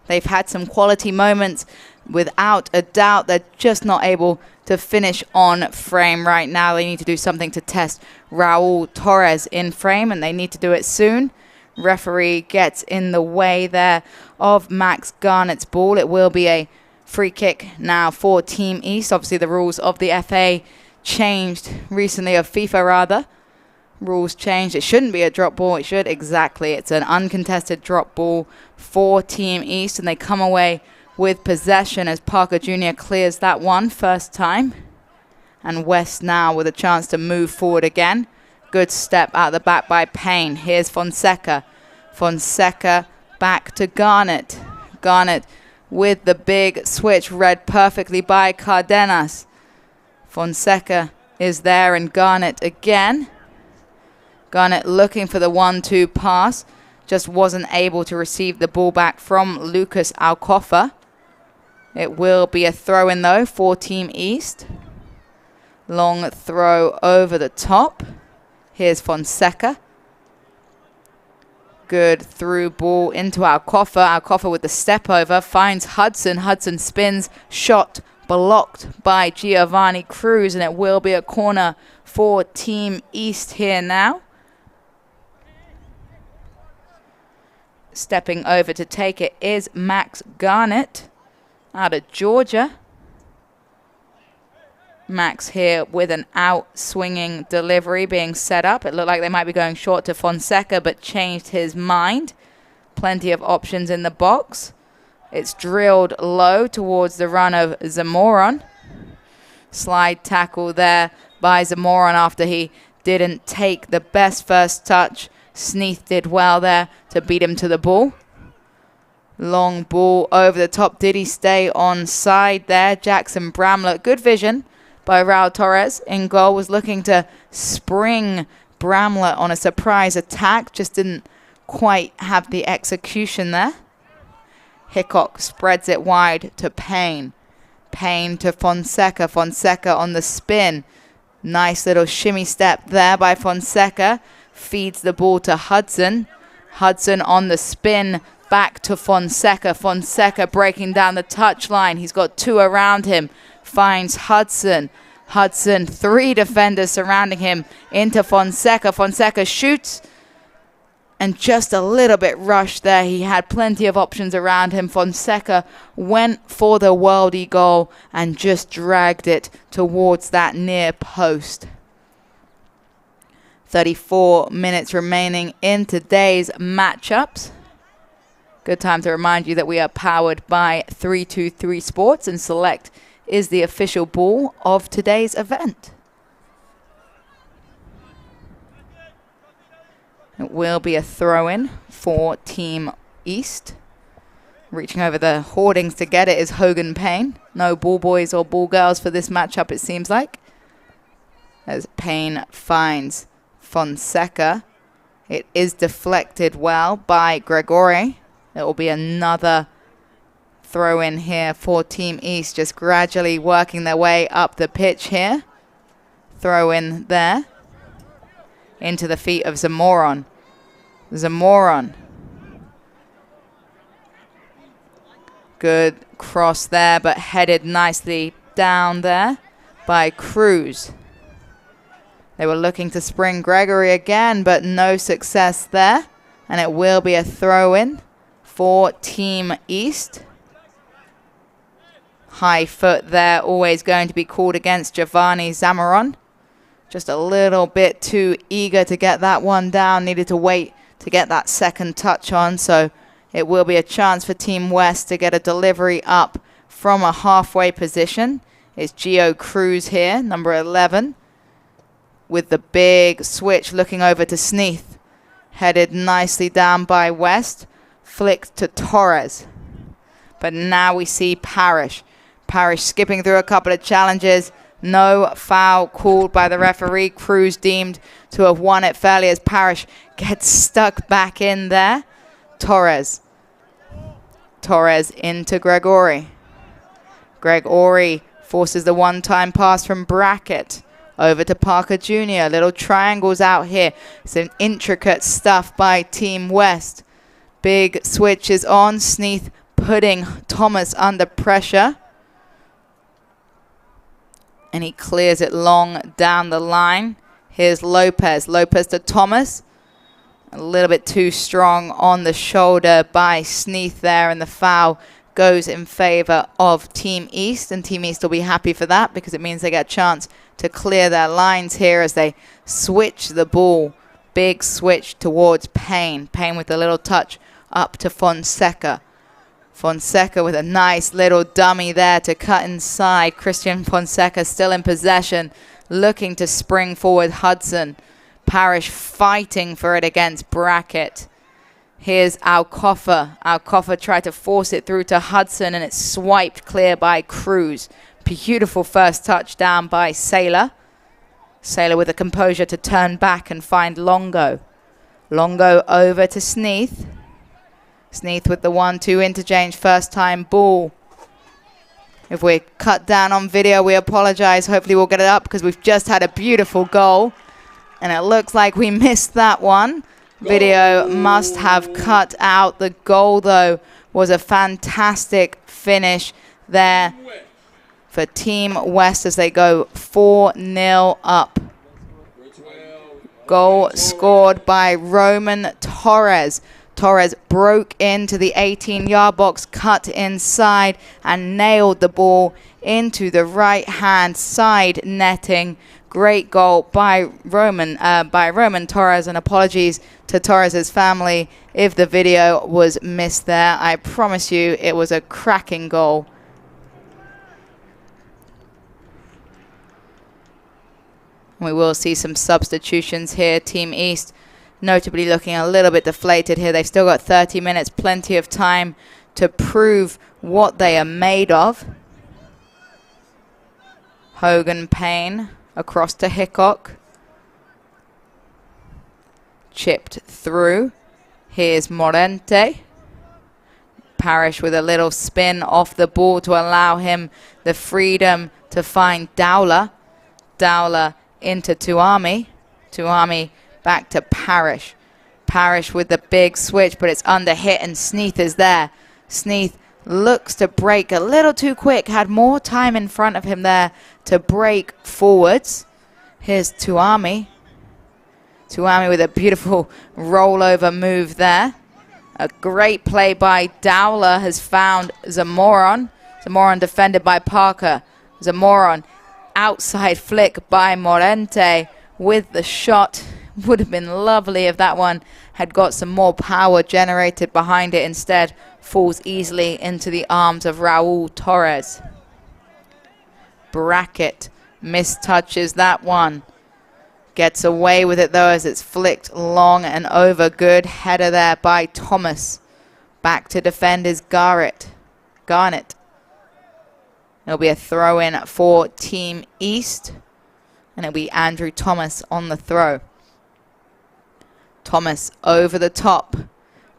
They've had some quality moments. Without a doubt, they're just not able to finish on frame right now. They need to do something to test Raul Torrez in frame, and they need to do it soon. Referee gets in the way there of Max Garnett's ball. It will be a free kick now for Team East. Obviously, the rules of the FA changed recently, of FIFA rather. Rules changed. It shouldn't be a drop ball. It should, exactly. It's an uncontested drop ball for Team East, and they come away with possession as Parker Jr. clears that one first time. And West now with a chance to move forward again. Good step out the back by Payne. Here's Fonseca. Fonseca back to Garnett. Garnett with the big switch, read perfectly by Cardenas. Fonseca is there, and Garnett again. Garnett looking for the 1-2 pass. Just wasn't able to receive the ball back from Lucas Aukofer. It will be a throw-in, though, for Team East. Long throw over the top. Here's Fonseca. Good through ball into Aukofer. Aukofer with the step over. Finds Hudson. Hudson spins. Shot blocked by Jiovanni Cruz. And it will be a corner for Team East here now. Stepping over to take it is Max Garnett out of Georgia. Max here with an out-swinging delivery being set up. It looked like they might be going short to Fonseca, but changed his mind. Plenty of options in the box. It's drilled low towards the run of Zamarron. Slide tackle there by Zamarron after he didn't take the best first touch. Sneath did well there to beat him to the ball. Long ball over the top. Did he stay on side there? Jackson Bramlett. Good vision by Raul Torrez in goal. Was looking to spring Bramlett on a surprise attack. Just didn't quite have the execution there. Hickok spreads it wide to Payne. Payne to Fonseca. Fonseca on the spin. Nice little shimmy step there by Fonseca. Feeds the ball to Hudson. Hudson on the spin back to Fonseca. Fonseca breaking down the touchline. He's got 2 around him. Finds Hudson. Hudson, 3 defenders surrounding him into Fonseca. Fonseca shoots. And just a little bit rushed there. He had plenty of options around him. Fonseca went for the worldie goal and just dragged it towards that near post. 34 minutes remaining in today's matchups. Good time to remind you that we are powered by 323 Sports, and Select is the official ball of today's event. It will be a throw-in for Team East. Reaching over the hoardings to get it is Hogan Payne. No ball boys or ball girls for this matchup, it seems like. As Payne finds Fonseca. It is deflected well by Gregoire. It will be another throw-in here for Team East, just gradually working their way up the pitch here. Throw-in there. Into the feet of Zamarron. Zamarron. Good cross there, but headed nicely down there by Cruz. They were looking to spring Gregoire again, but no success there. And it will be a throw-in for Team East. High foot there, always going to be called against Jovani Zamarron. Just a little bit too eager to get that one down. Needed to wait to get that second touch on. So it will be a chance for Team West to get a delivery up from a halfway position. It's Gio Cruz here, number 11. With the big switch looking over to Sneath. Headed nicely down by West. Flicked to Torres. But now we see Parrish. Parrish skipping through a couple of challenges. No foul called by the referee. Cruz deemed to have won it fairly as Parrish gets stuck back in there. Torres. Torres into Gregoire. Gregoire forces the one-time pass from Brackett. Over to Parker Jr. Little triangles out here. Some intricate stuff by Team West. Big switches on. Sneath putting Thomas under pressure. And he clears it long down the line. Here's Lopez. Lopez to Thomas. A little bit too strong on the shoulder by Sneath there. And the foul goes in favor of Team East. And Team East will be happy for that because it means they get a chance to clear their lines here as they switch the ball. Big switch towards Payne. Payne with a little touch up to Fonseca. Fonseca with a nice little dummy there to cut inside. Cristian Fonseca still in possession, looking to spring forward Hudson. Parrish fighting for it against Brackett. Here's Aukofer. Aukofer tried to force it through to Hudson, and it's swiped clear by Cruz. Beautiful first touchdown by Saylor. Saylor with the composure to turn back and find Longo. Longo over to Sneath. Sneath with the 1-2 interchange, first time ball. If we're cut down on video, we apologize. Hopefully we'll get it up because we've just had a beautiful goal. And it looks like we missed that one. Video must have cut out. The goal, though, was a fantastic finish there for Team West as they go 4-0 up. Goal scored by Roman Torres. Torres broke into the 18-yard box, cut inside, and nailed the ball into the right-hand side netting. Great goal by Roman Torres, and apologies to Torres' family if the video was missed there. I promise you it was a cracking goal. We will see some substitutions here. Team East notably looking a little bit deflated here. They've still got 30 minutes, plenty of time to prove what they are made of. Hogan Payne across to Hickok. Chipped through. Here's Morente. Parrish with a little spin off the ball to allow him the freedom to find Dowler. Dowler into Touhami. Touhami back to Parrish. Parrish with the big switch, but it's under hit, and Sneath is there. Sneath looks to break a little too quick, had more time in front of him there to break forwards. Here's Touhami. Touhami with a beautiful rollover move there. A great play by Dowler has found Zamarron. Zamarron defended by Parker. Zamarron outside flick by Morente with the shot. Would have been lovely if that one had got some more power generated behind it. Instead, falls easily into the arms of Raul Torrez. Brackett mistouches that one. Gets away with it though as it's flicked long and over. Good header there by Thomas. Back to defend is Garnett. It'll be a throw-in for Team East. And it'll be Andrew Thomas on the throw. Thomas over the top.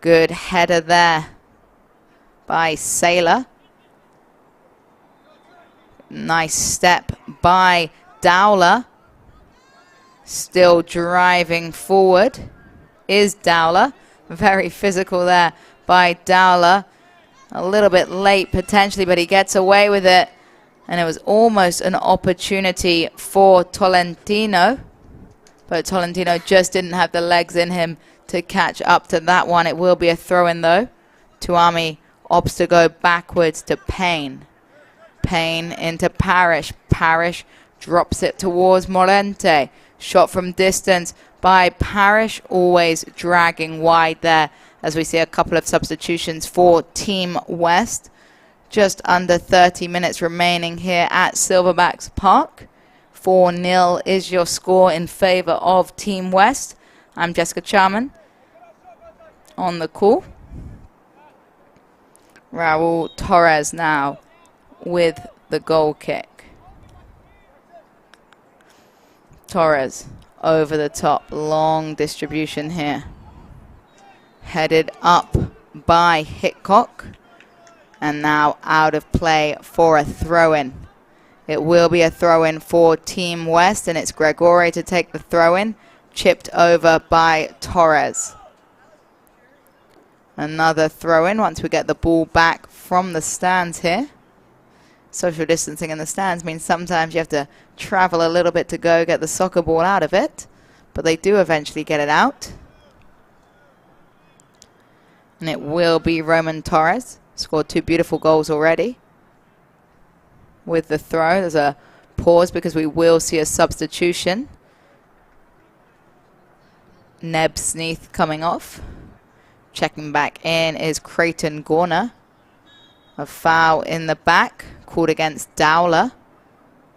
Good header there by Saylor. Nice step by Dowler. Still driving forward is Dowler. Very physical there by Dowler. A little bit late potentially, but he gets away with it. And it was almost an opportunity for Tolentino. But Tolentino just didn't have the legs in him to catch up to that one. It will be a throw-in though. Touhami opts to go backwards to Payne. Payne into Parrish. Parrish drops it towards Morente. Shot from distance by Parrish, always dragging wide there as we see a couple of substitutions for Team West. Just under 30 minutes remaining here at Silverbacks Park. 4-0 is your score in favor of Team West. I'm Jessica Charman on the call. Raul Torrez now with the goal kick. Torres over the top, long distribution here. Headed up by Hickok. And now out of play for a throw-in. It will be a throw-in for Team West, and it's Gregoire to take the throw-in. Chipped over by Torres. Another throw-in once we get the ball back from the stands here. Social distancing in the stands means sometimes you have to travel a little bit to go get the soccer ball out of it. But they do eventually get it out. And it will be Roman Torres. Scored 2 beautiful goals already. With the throw, there's a pause because we will see a substitution. Nebeyou Sneath coming off. Checking back in is Creighton Goerner. A foul in the back called against Dowler.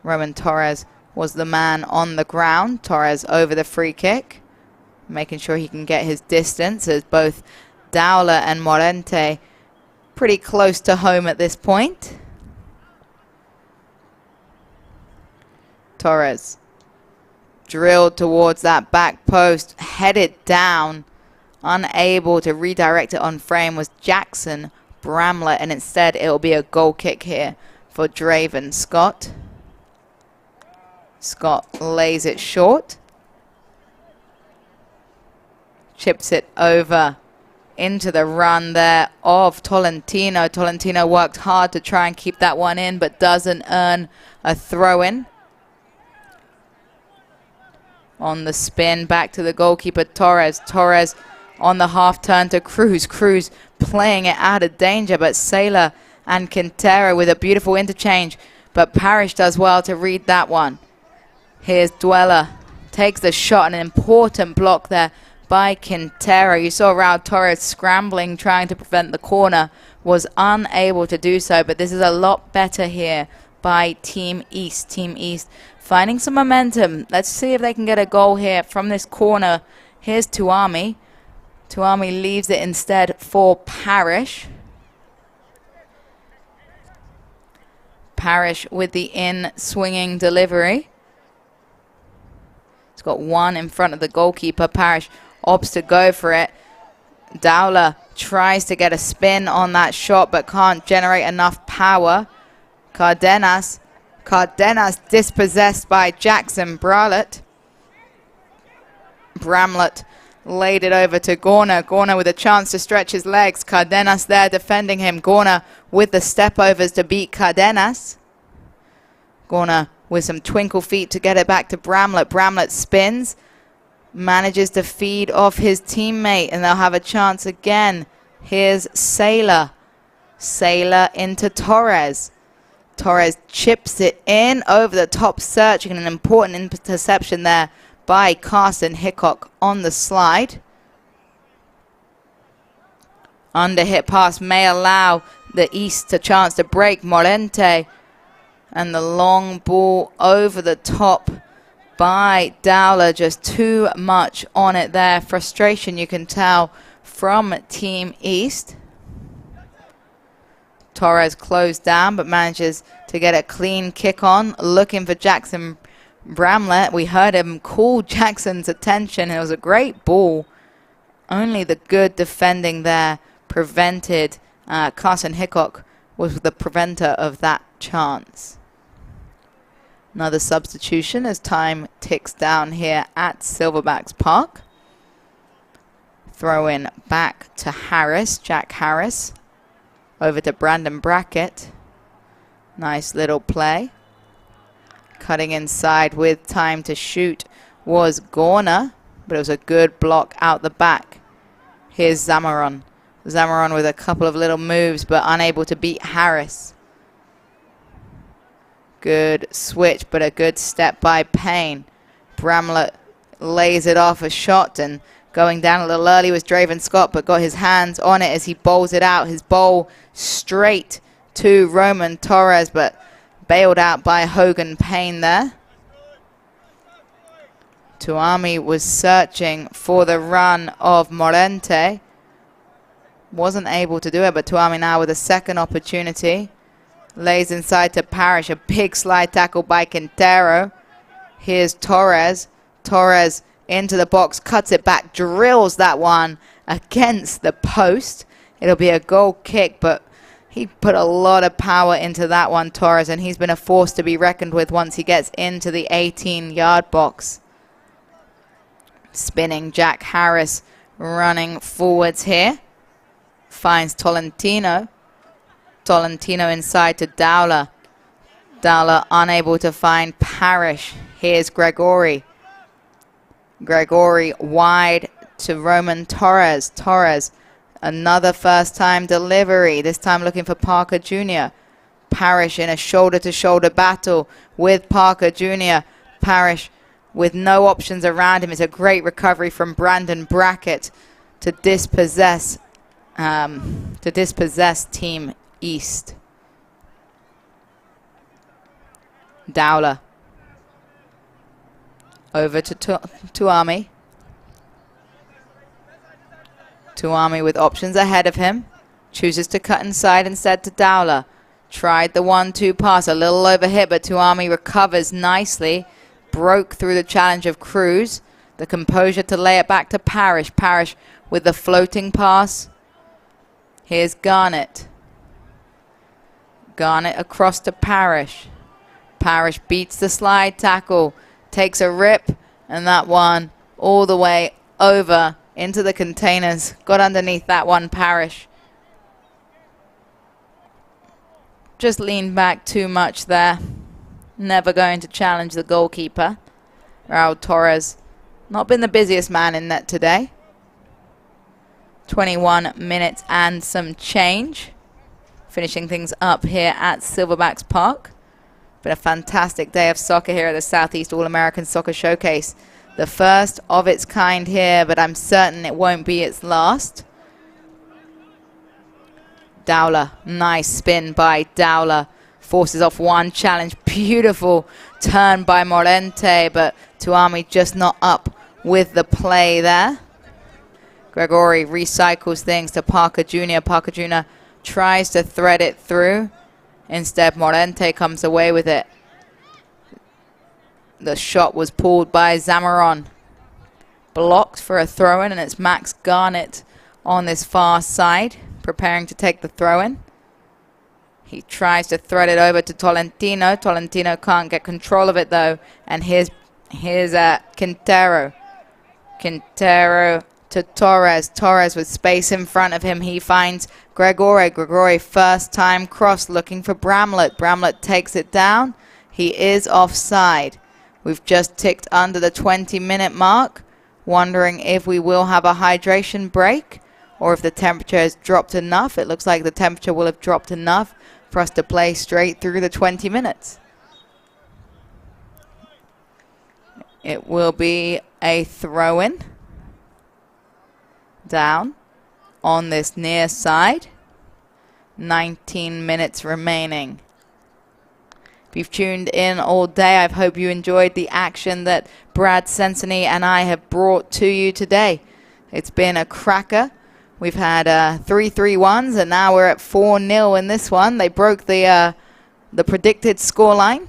Roman Torres was the man on the ground. Torres over the free kick. Making sure he can get his distance as both Dowler and Morente pretty close to home at this point. Torres drilled towards that back post, headed down. Unable to redirect it on frame was Jackson Bramlett, and instead it will be a goal kick here for Draven Scott. Scott lays it short. Chips it over into the run there of Tolentino. Tolentino worked hard to try and keep that one in, but doesn't earn a throw-in. On the spin, back to the goalkeeper, Torres. Torres on the half turn to Cruz. Cruz playing it out of danger, but Saylor and Quintero with a beautiful interchange. But Parrish does well to read that one. Here's Dweller. Takes the shot, an important block there by Quintero. You saw Raul Torrez scrambling, trying to prevent the corner. Was unable to do so, but this is a lot better here by Team East. Team East finding some momentum. Let's see if they can get a goal here from this corner. Here's Touhami. Touhami leaves it instead for Parrish. Parrish with the in-swinging delivery. He's got one in front of the goalkeeper. Parrish opts to go for it. Dowler tries to get a spin on that shot but can't generate enough power. Cardenas Cardenas dispossessed by Jackson Bramlett. Bramlett laid it over to Goerner. Goerner with a chance to stretch his legs. Cardenas there defending him. Goerner with the step overs to beat Cardenas. Goerner with some twinkle feet to get it back to Bramlett. Bramlett spins, manages to feed off his teammate, and they'll have a chance again. Here's Saylor. Saylor into Torres. Torres chips it in over the top, searching an important interception there by Carson Hickok on the slide. Under hit pass may allow the East a chance to break. Morente, and the long ball over the top by Dowler. Just too much on it there. Frustration you can tell from Team East. Torres closed down but manages to get a clean kick on, looking for Jackson Bramlett. We heard him call Jackson's attention. It was a great ball. Only the good defending there prevented. Carson Hickok was the preventer of that chance. Another substitution as time ticks down here at Silverbacks Park. Throw in back to Harris, Jack Harris. Over to Brandon Brackett. Nice little play. Cutting inside with time to shoot was Goerner, but it was a good block out the back. Here's Zamarron. Zamarron with a couple of little moves, but unable to beat Harris. Good switch, but a good step by Payne. Bramlett lays it off a shot, and going down a little early was Draven Scott, but got his hands on it as he bowls it out. His bowl straight to Roman Torres, but bailed out by Hogan Payne there. Touhami was searching for the run of Morente. Wasn't able to do it, but Touhami now with a second opportunity. Lays inside to Parrish. A big slide tackle by Quintero. Here's Torres. Torres into the box, cuts it back, drills that one against the post. It'll be a goal kick, but he put a lot of power into that one, Torres, and he's been a force to be reckoned with once he gets into the 18-yard box. Spinning Jack Harris running forwards here. Finds Tolentino. Tolentino inside to Dowler. Dowler unable to find Parrish. Here's Gregoire. Gregoire wide to Roman Torres. Torres, another first-time delivery, this time looking for Parker Jr. Parrish in a shoulder-to-shoulder battle with Parker Jr. Parrish with no options around him. It's a great recovery from Brandon Brackett to dispossess Team East. Dowler. Over to Touhami. Touhami with options ahead of him. Chooses to cut inside instead to Dowler. Tried the 1-2 pass. A little overhit, but Touhami recovers nicely. Broke through the challenge of Cruz. The composure to lay it back to Parrish. Parrish with the floating pass. Here's Garnett. Garnett across to Parrish. Parrish beats the slide tackle. Takes a rip, and that one all the way over into the containers. Got underneath that one, Parrish. Just leaned back too much there. Never going to challenge the goalkeeper. Raul Torres, not been the busiest man in net today. 21 minutes and some change. Finishing things up here at Silverbacks Park. Been a fantastic day of soccer here at the Southeast All-American Soccer Showcase. The first of its kind here, but I'm certain it won't be its last. Dowler, nice spin by Dowler. Forces off one challenge. Beautiful turn by Morente, but Touhami just not up with the play there. Gregoire recycles things to Parker Jr. Parker Jr. tries to thread it through. Instead, Morente comes away with it. The shot was pulled by Zamarron. Blocked for a throw-in, and it's Max Garnett on this far side, preparing to take the throw-in. He tries to thread it over to Tolentino. Tolentino can't get control of it, though. And here's Quintero. Quintero to Torres. Torres with space in front of him. He finds Gregoire. Gregoire first time cross looking for Bramlett. Bramlett takes it down. He is offside. We've just ticked under the 20-minute mark. Wondering if we will have a hydration break or if the temperature has dropped enough. It looks like the temperature will have dropped enough for us to play straight through the 20 minutes. It will be a throw-in down on this near side. 19 minutes remaining. If you've tuned in all day, I hope you enjoyed the action that Brad Sensony and I have brought to you today. It's been a cracker. We've had 3-3-1s, and now we're at 4-0 in this one. They broke the predicted scoreline.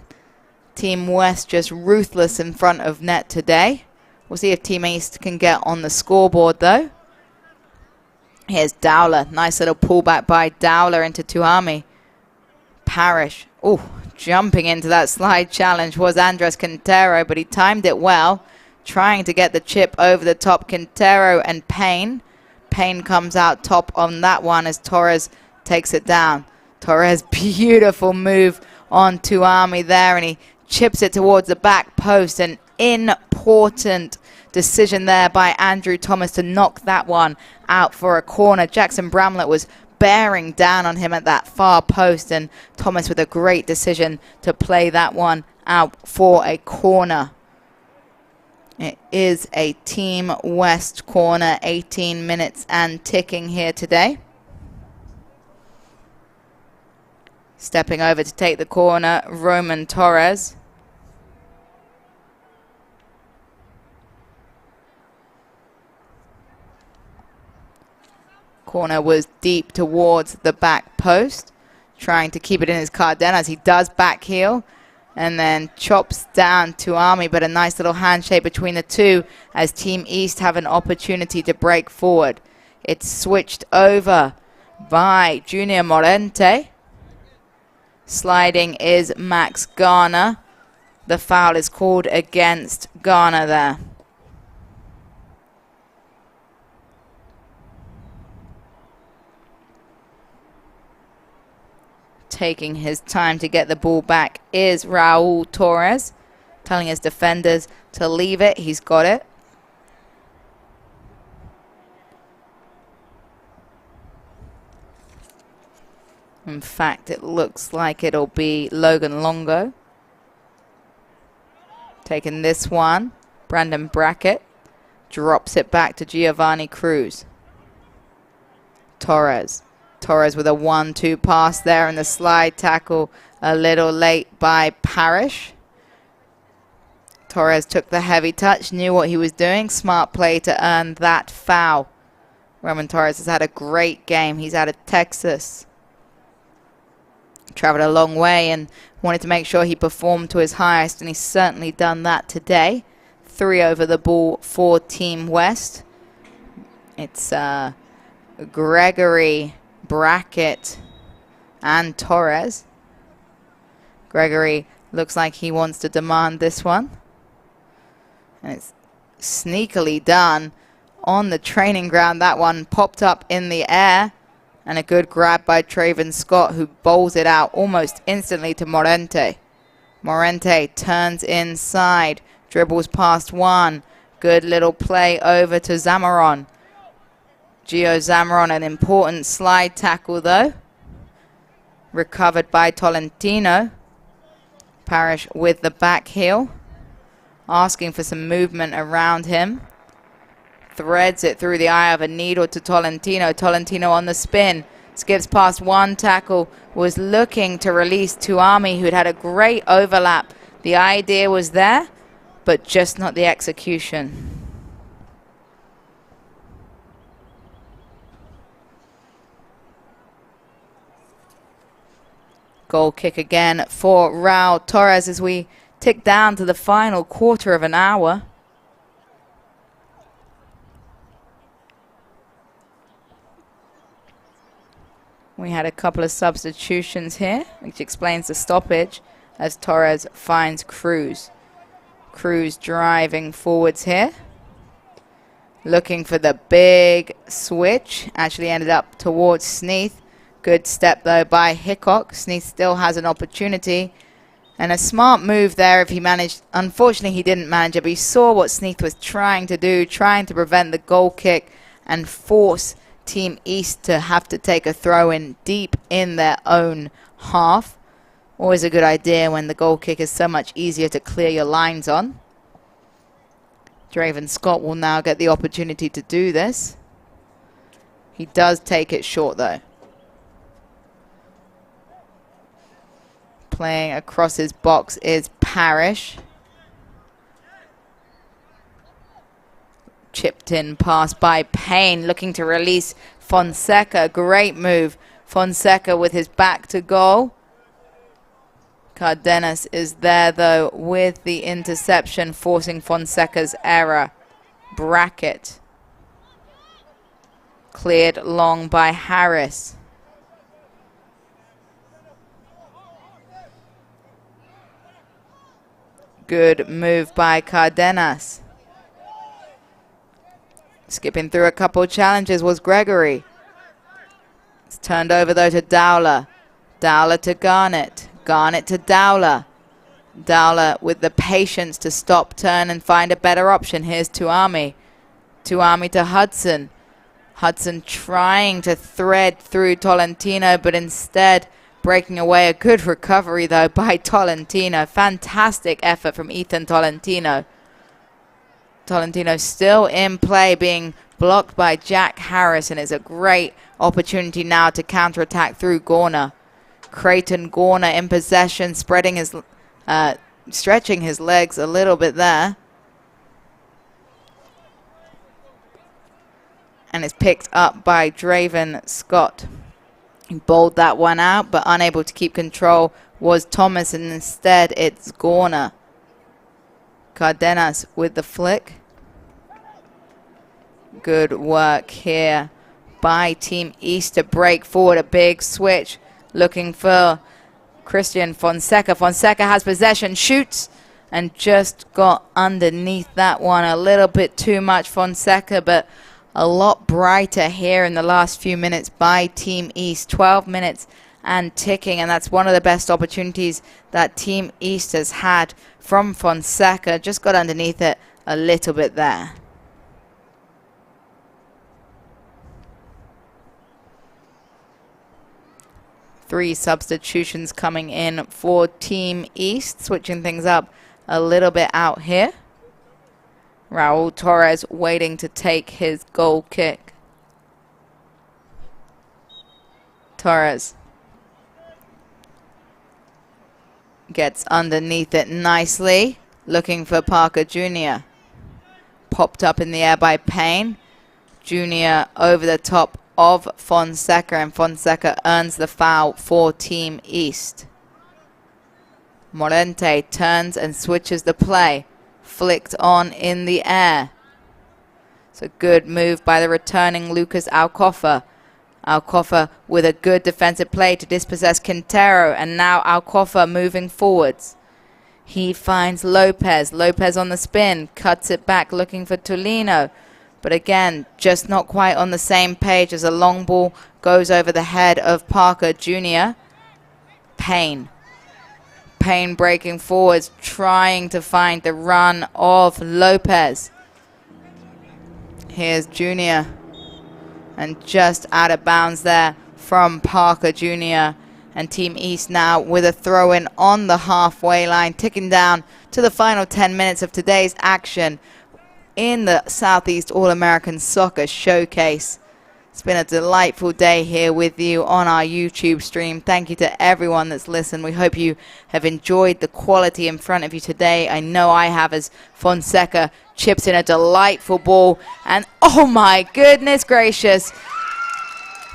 Team West just ruthless in front of net today. We'll see if Team East can get on the scoreboard, though. Here's Dowler. Nice little pullback by Dowler into Touhami. Parrish. Oh, jumping into that slide challenge was Andres Quintero, but he timed it well, trying to get the chip over the top. Quintero and Payne. Payne comes out top on that one as Torres takes it down. Torres, beautiful move on Touhami there, and he chips it towards the back post. An important decision there by Andrew Thomas to knock that one out for a corner. Jackson Bramlett was bearing down on him at that far post, and Thomas with a great decision to play that one out for a corner. It is a Team West corner, 18 minutes and ticking here today. Stepping over to take the corner, Roman Torres. Corner was deep towards the back post, trying to keep it in his Cardenas. He does back heel and then chops down Touhami, but a nice little handshake between the two as Team East have an opportunity to break forward. It's switched over by Junior Morente. Sliding is Max Garner. The foul is called against Garner there. Taking his time to get the ball back is Raul Torrez, telling his defenders to leave it. He's got it. In fact, it looks like it'll be Logan Longo taking this one. Brandon Brackett drops it back to Jiovanni Cruz. Torres with a 1-2 pass there, and the slide tackle a little late by Parrish. Torres took the heavy touch, knew what he was doing. Smart play to earn that foul. Roman Torres has had a great game. He's out of Texas. Traveled a long way and wanted to make sure he performed to his highest, and he's certainly done that today. 3 over the ball for Team West. It's Gregory, Brackett, and Torres. Gregory looks like he wants to demand this one. And it's sneakily done on the training ground. That one popped up in the air. And a good grab by Draven Scott, who bowls it out almost instantly to Morente. Morente turns inside, dribbles past one. Good little play over to Zamarron. Zamarron, an important slide tackle though. Recovered by Tolentino. Parrish with the back heel, asking for some movement around him. Threads it through the eye of a needle to Tolentino. Tolentino on the spin. Skips past one tackle. Was looking to release Touhami, who'd had a great overlap. The idea was there, but just not the execution. Goal kick again for Raul Torrez as we tick down to the final quarter of an hour. We had a couple of substitutions here, which explains the stoppage as Torres finds Cruz. Cruz driving forwards here. Looking for the big switch. Actually ended up towards Sneath. Good step, though, by Hickok. Sneath still has an opportunity. And a smart move there if he managed. Unfortunately, he didn't manage it, but he saw what Sneath was trying to do, trying to prevent the goal kick and force Team East to have to take a throw in deep in their own half. Always a good idea when the goal kick is so much easier to clear your lines on. Draven Scott will now get the opportunity to do this. He does take it short, though. Playing across his box is Parrish. Chipped in pass by Payne, looking to release Fonseca. Great move. Fonseca with his back to goal. Cardenas is there, though, with the interception, forcing Fonseca's error. Bracket. Cleared long by Harris. Good move by Cardenas. Skipping through a couple challenges was Gregoire. It's turned over, though, to Dowler. Dowler to Garnett. Garnett to Dowler. Dowler with the patience to stop, turn, and find a better option. Here's Touhami. Touhami to Hudson. Hudson trying to thread through Tolentino, but instead breaking away. A good recovery, though, by Tolentino. Fantastic effort from Ethan Tolentino. Tolentino still in play, being blocked by Jack Harris, and it's a great opportunity now to counterattack through Goerner. Creighton Goerner in possession, spreading his, stretching his legs a little bit there. And it's picked up by Draven Scott. He bowled that one out, but unable to keep control was Thomas, and instead it's Goerner. Cardenas with the flick. Good work here by Team East to break forward. A big switch. Looking for Cristian Fonseca. Fonseca has possession, shoots, and just got underneath that one. A little bit too much Fonseca, but a lot brighter here in the last few minutes by Team East. 12 minutes and ticking, and that's one of the best opportunities that Team East has had from Fonseca. Just got underneath it a little bit there. Three substitutions coming in for Team East, switching things up a little bit out here. Raul Torrez waiting to take his goal kick. Torres gets underneath it nicely, looking for Parker Jr. Popped up in the air by Payne. Jr. over the top of Fonseca, and Fonseca earns the foul for Team East. Morente turns and switches the play. Flicked on in the air. It's a good move by the returning Lucas Aukofer. Aukofer with a good defensive play to dispossess Quintero, and now Aukofer moving forwards. He finds Lopez. Lopez on the spin, cuts it back looking for Tolentino. But again, just not quite on the same page as a long ball goes over the head of Parker Jr. Payne. Payne breaking forwards, trying to find the run of Lopez. Here's Jr. And just out of bounds there from Parker Jr. And Team East now with a throw-in on the halfway line, ticking down to the final 10 minutes of today's action in the Southeast All-American Soccer Showcase. It's been a delightful day here with you on our YouTube stream. Thank you to everyone that's listened. We hope you have enjoyed the quality in front of you today. I know I have, as Fonseca chips in a delightful ball. And oh my goodness gracious,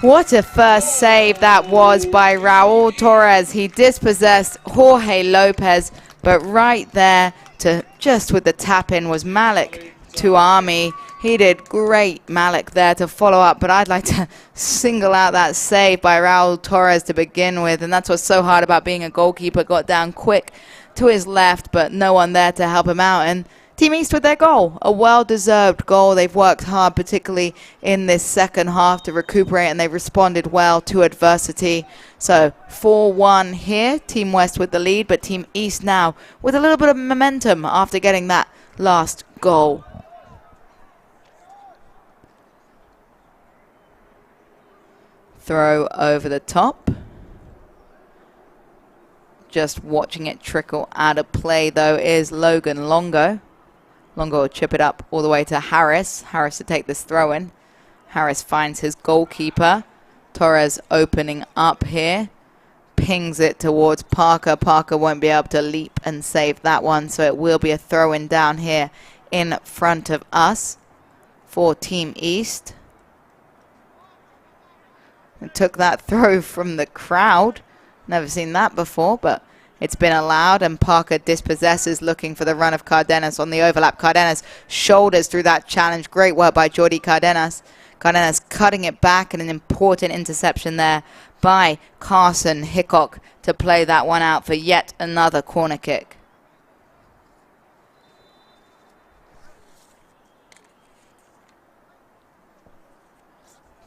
what a first save that was by Raul Torrez. He dispossessed Jorge Lopez, but right there to just with the tap in was Malek Touhami. He did great, Malek, there to follow up, but I'd like to single out that save by Raul Torrez to begin with, and that's what's so hard about being a goalkeeper. Got down quick to his left, but no one there to help him out, and Team East with their goal, a well-deserved goal. They've worked hard, particularly in this second half, to recuperate, and they've responded well to adversity. So 4-1 here, Team West with the lead, but Team East now with a little bit of momentum after getting that last goal. Throw over the top. Just watching it trickle out of play, though, is Logan Longo. Longo will chip it up all the way to Harris. Harris to take this throw in. Harris finds his goalkeeper. Torres opening up here. Pings it towards Parker. Parker won't be able to leap and save that one, so it will be a throw in down here in front of us for Team East. And took that throw from the crowd. Never seen that before, but it's been allowed, and Parker dispossesses, looking for the run of Cardenas on the overlap. Cardenas shoulders through that challenge. Great work by Jordi Cardenas. Cardenas cutting it back, and an important interception there by Carson Hickok to play that one out for yet another corner kick.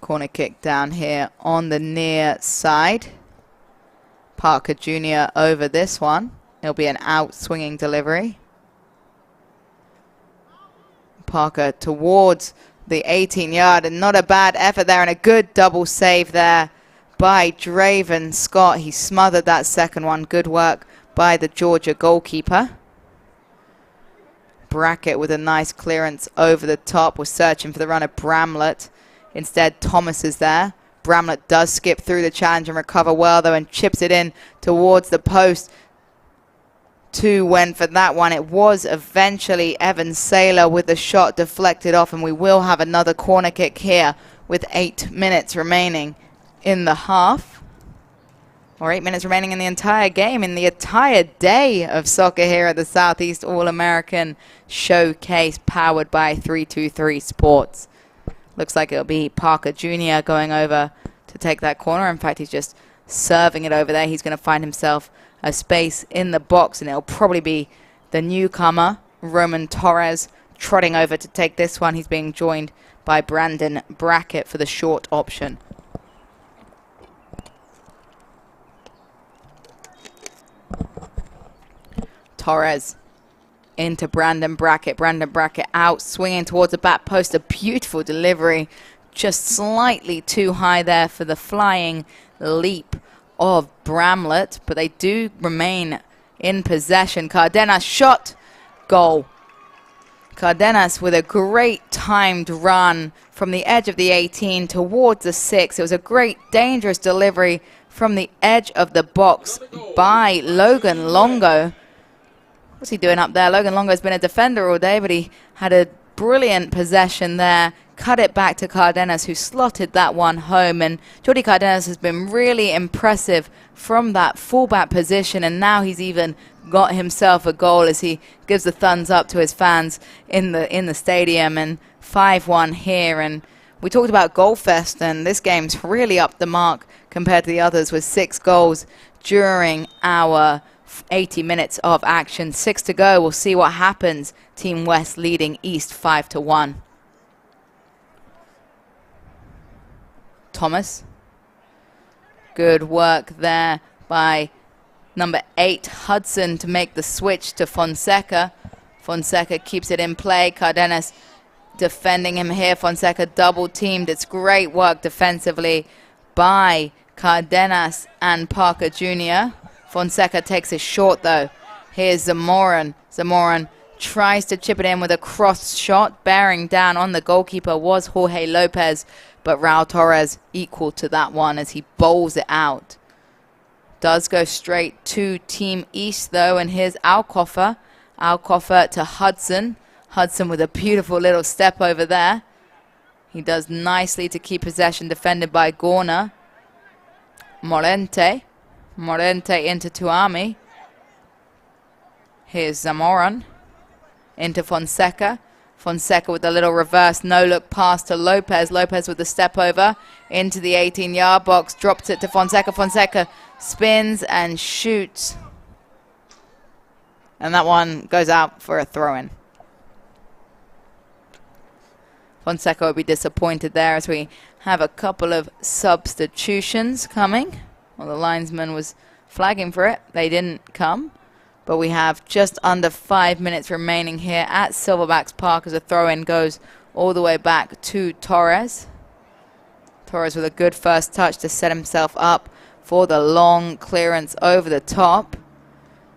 Corner kick down here on the near side. Parker Jr. over this one. It'll be an out swinging delivery. Parker towards the 18-yard, and not a bad effort there, and a good double save there by Draven Scott. He smothered that second one. Good work by the Georgia goalkeeper. Brackett with a nice clearance over the top. Was searching for the run of Bramlett. Instead, Thomas is there. Bramlett does skip through the challenge and recover well, though, and chips it in towards the post. 2 went for that one. It was eventually Evan Saylor with the shot deflected off, and we will have another corner kick here with 8 minutes remaining in the half. Or 8 minutes remaining in the entire game, in the entire day of soccer here at the Southeast All-American Showcase, powered by 323 Sports. Looks like it'll be Parker Jr. going over to take that corner. In fact, he's just serving it over there. He's going to find himself a space in the box, and it'll probably be the newcomer, Roman Torres, trotting over to take this one. He's being joined by Brandon Brackett for the short option. Torres into Brandon Brackett. Brandon Brackett out, swinging towards the back post. A beautiful delivery. Just slightly too high there for the flying leap of Bramlett. But they do remain in possession. Cardenas shot. Goal. Cardenas with a great timed run from the edge of the 18 towards the 6. It was a great, dangerous delivery from the edge of the box by Logan Longo. What's he doing up there? Logan Longo's been a defender all day, but he had a brilliant possession there. Cut it back to Cardenas, who slotted that one home. And Jordi Cardenas has been really impressive from that fullback position, and now he's even got himself a goal as he gives the thumbs up to his fans in the stadium. And 5-1 here. And we talked about Goal Fest, and this game's really up the mark compared to the others, with 6 goals during our 80 minutes of action. 6 to go. We'll see what happens. Team West leading East 5-1. Thomas. Good work there by number 8, Hudson, to make the switch to Fonseca. Fonseca keeps it in play. Cardenas defending him here. Fonseca double teamed. It's great work defensively by Cardenas and Parker Jr. Fonseca takes it short, though. Here's Zamarron. Zamarron tries to chip it in with a cross shot. Bearing down on the goalkeeper was Jorge Lopez, but Raul Torrez equal to that one as he bowls it out. Does go straight to Team East, though, and here's Aukofer. Aukofer to Hudson. Hudson with a beautiful little step over there. He does nicely to keep possession, defended by Goerner. Morente. Morente into Touhami. Here's Zamarron into Fonseca. Fonseca with a little reverse no-look pass to Lopez. Lopez with the step over into the 18-yard box. Drops it to Fonseca. Fonseca spins and shoots. And that one goes out for a throw-in. Fonseca will be disappointed there as we have a couple of substitutions coming. Well, the linesman was flagging for it. They didn't come. But we have just under 5 minutes remaining here at Silverbacks Park as a throw-in goes all the way back to Torres. Torres with a good first touch to set himself up for the long clearance over the top.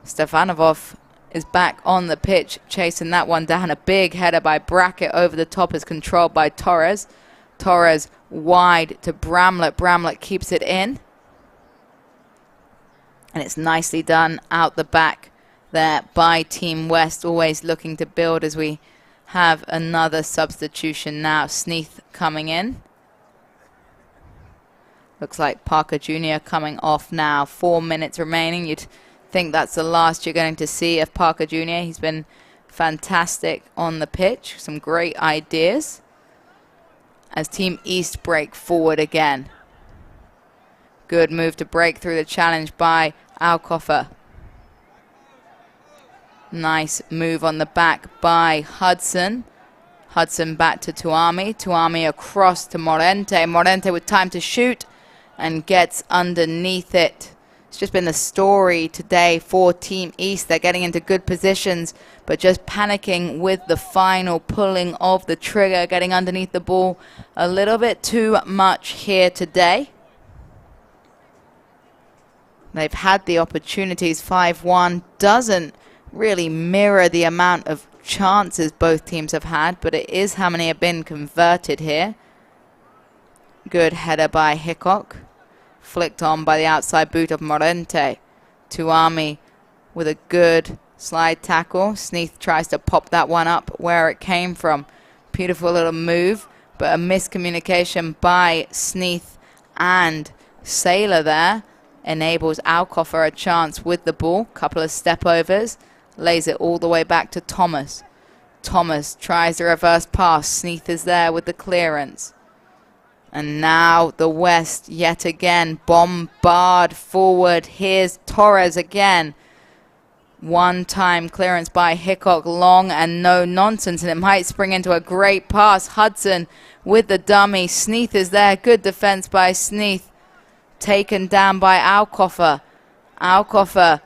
Stefanov is back on the pitch, chasing that one down. A big header by Brackett over the top is controlled by Torres. Torres wide to Bramlett. Bramlett keeps it in. And it's nicely done out the back there by Team West, always looking to build as we have another substitution now. Sneath coming in. Looks like Parker Jr. coming off now. 4 minutes remaining. You'd think that's the last you're going to see of Parker Jr. He's been fantastic on the pitch. Some great ideas as Team East break forward again. Good move to break through the challenge by Aukofer. Nice move on the back by Hudson. Hudson back to Touhami. Touhami across to Morente. Morente with time to shoot and gets underneath it. It's just been the story today for Team East. They're getting into good positions, but just panicking with the final pulling of the trigger, getting underneath the ball a little bit too much here today. They've had the opportunities. 5-1 doesn't really mirror the amount of chances both teams have had, but it is how many have been converted here. Good header by Hickok. Flicked on by the outside boot of Morente. Touhami with a good slide tackle. Sneath tries to pop that one up where it came from. Beautiful little move, but a miscommunication by Sneath and Saylor there enables Aukofer a chance with the ball. Couple of step overs. Lays it all the way back to Thomas. Thomas tries the reverse pass. Sneath is there with the clearance. And now the West yet again bombard forward. Here's Torres again. One-time clearance by Hickok, long and no nonsense, and it might spring into a great pass. Hudson with the dummy. Sneath is there. Good defense by Sneath. Taken down by Aukofer. Aukofer,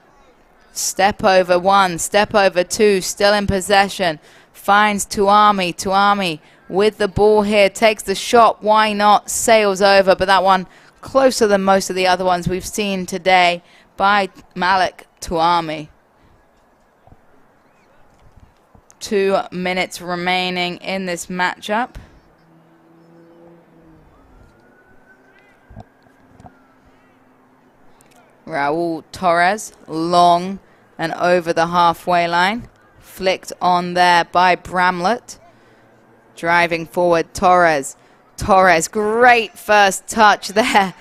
step over one, step over two, still in possession. Finds Touhami. Touhami with the ball here, takes the shot, why not, sails over, but that one closer than most of the other ones we've seen today by Malek Touhami. 2 minutes remaining in this matchup. Raul Torrez, long and over the halfway line. Flicked on there by Bramlett. Driving forward, Torres. Torres, great first touch there.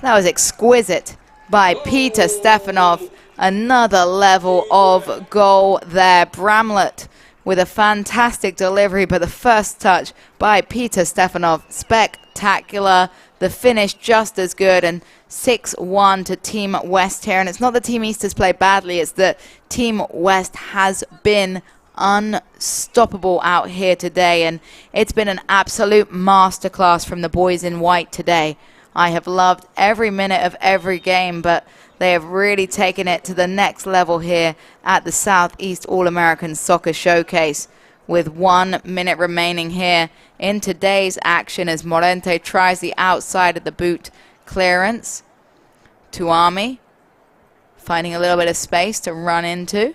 That was exquisite by Petar Stefanov. Another level of goal there. Bramlett with a fantastic delivery, but the first touch by Petar Stefanov, spectacular. The finish just as good, and 6-1 to Team West here. And it's not that Team East has played badly, it's that Team West has been unstoppable out here today, and it's been an absolute masterclass from the boys in white today. I have loved every minute of every game, but they have really taken it to the next level here at the Southeast All-American Soccer Showcase. With 1 minute remaining here in today's action as Morente tries the outside of the boot clearance. Touhami finding a little bit of space to run into.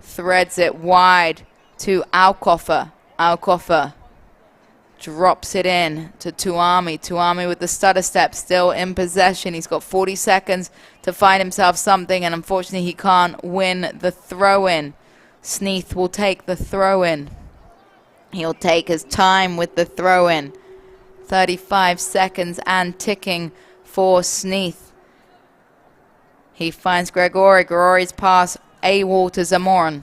Threads it wide to Aukofer. Aukofer drops it in to Touhami. Touhami with the stutter step, still in possession. He's got 40 seconds to find himself something, and unfortunately he can't win the throw-in. Sneath will take the throw-in. He'll take his time with the throw-in. 35 seconds and ticking for Sneath. He finds Gregoire. Gregoire's pass AWOL to Zamarron.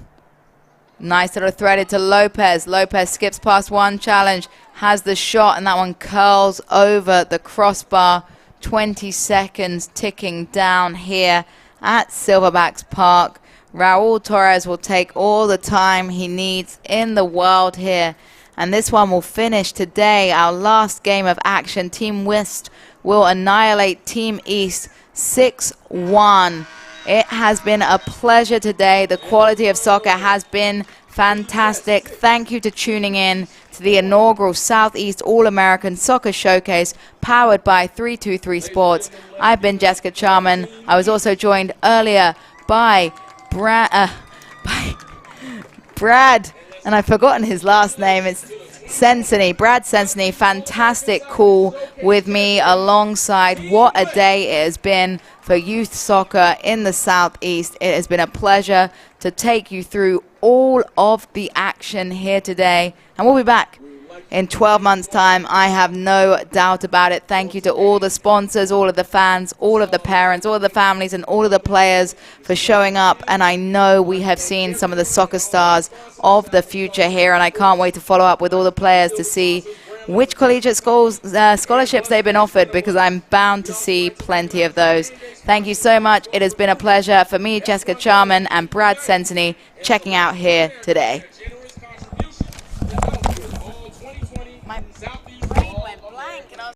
Nice little threaded to Lopez. Lopez skips past one challenge, has the shot, and that one curls over the crossbar. 20 seconds ticking down here at Silverbacks Park. Raul Torrez will take all the time he needs in the world here. And this one will finish today, our last game of action. Team West will annihilate Team East 6-1. It has been a pleasure today. The quality of soccer has been fantastic. Thank you to tuning in to the inaugural Southeast All-American Soccer Showcase powered by 323 Sports. I've been Jessica Charman. I was also joined earlier by Brad, and I've forgotten his last name. It's Sensini, Brad Sensini. Fantastic call with me alongside. What a day it has been for youth soccer in the Southeast. It has been a pleasure to take you through all of the action here today, and we'll be back in 12 months' time. I have no doubt about it. Thank you to all the sponsors, all of the fans, all of the parents, all of the families, and all of the players for showing up. And I know we have seen some of the soccer stars of the future here, and I can't wait to follow up with all the players to see which collegiate schools, scholarships they've been offered, because I'm bound to see plenty of those. Thank you so much. It has been a pleasure for me, Jessica Charman, and Brad Sensini checking out here today.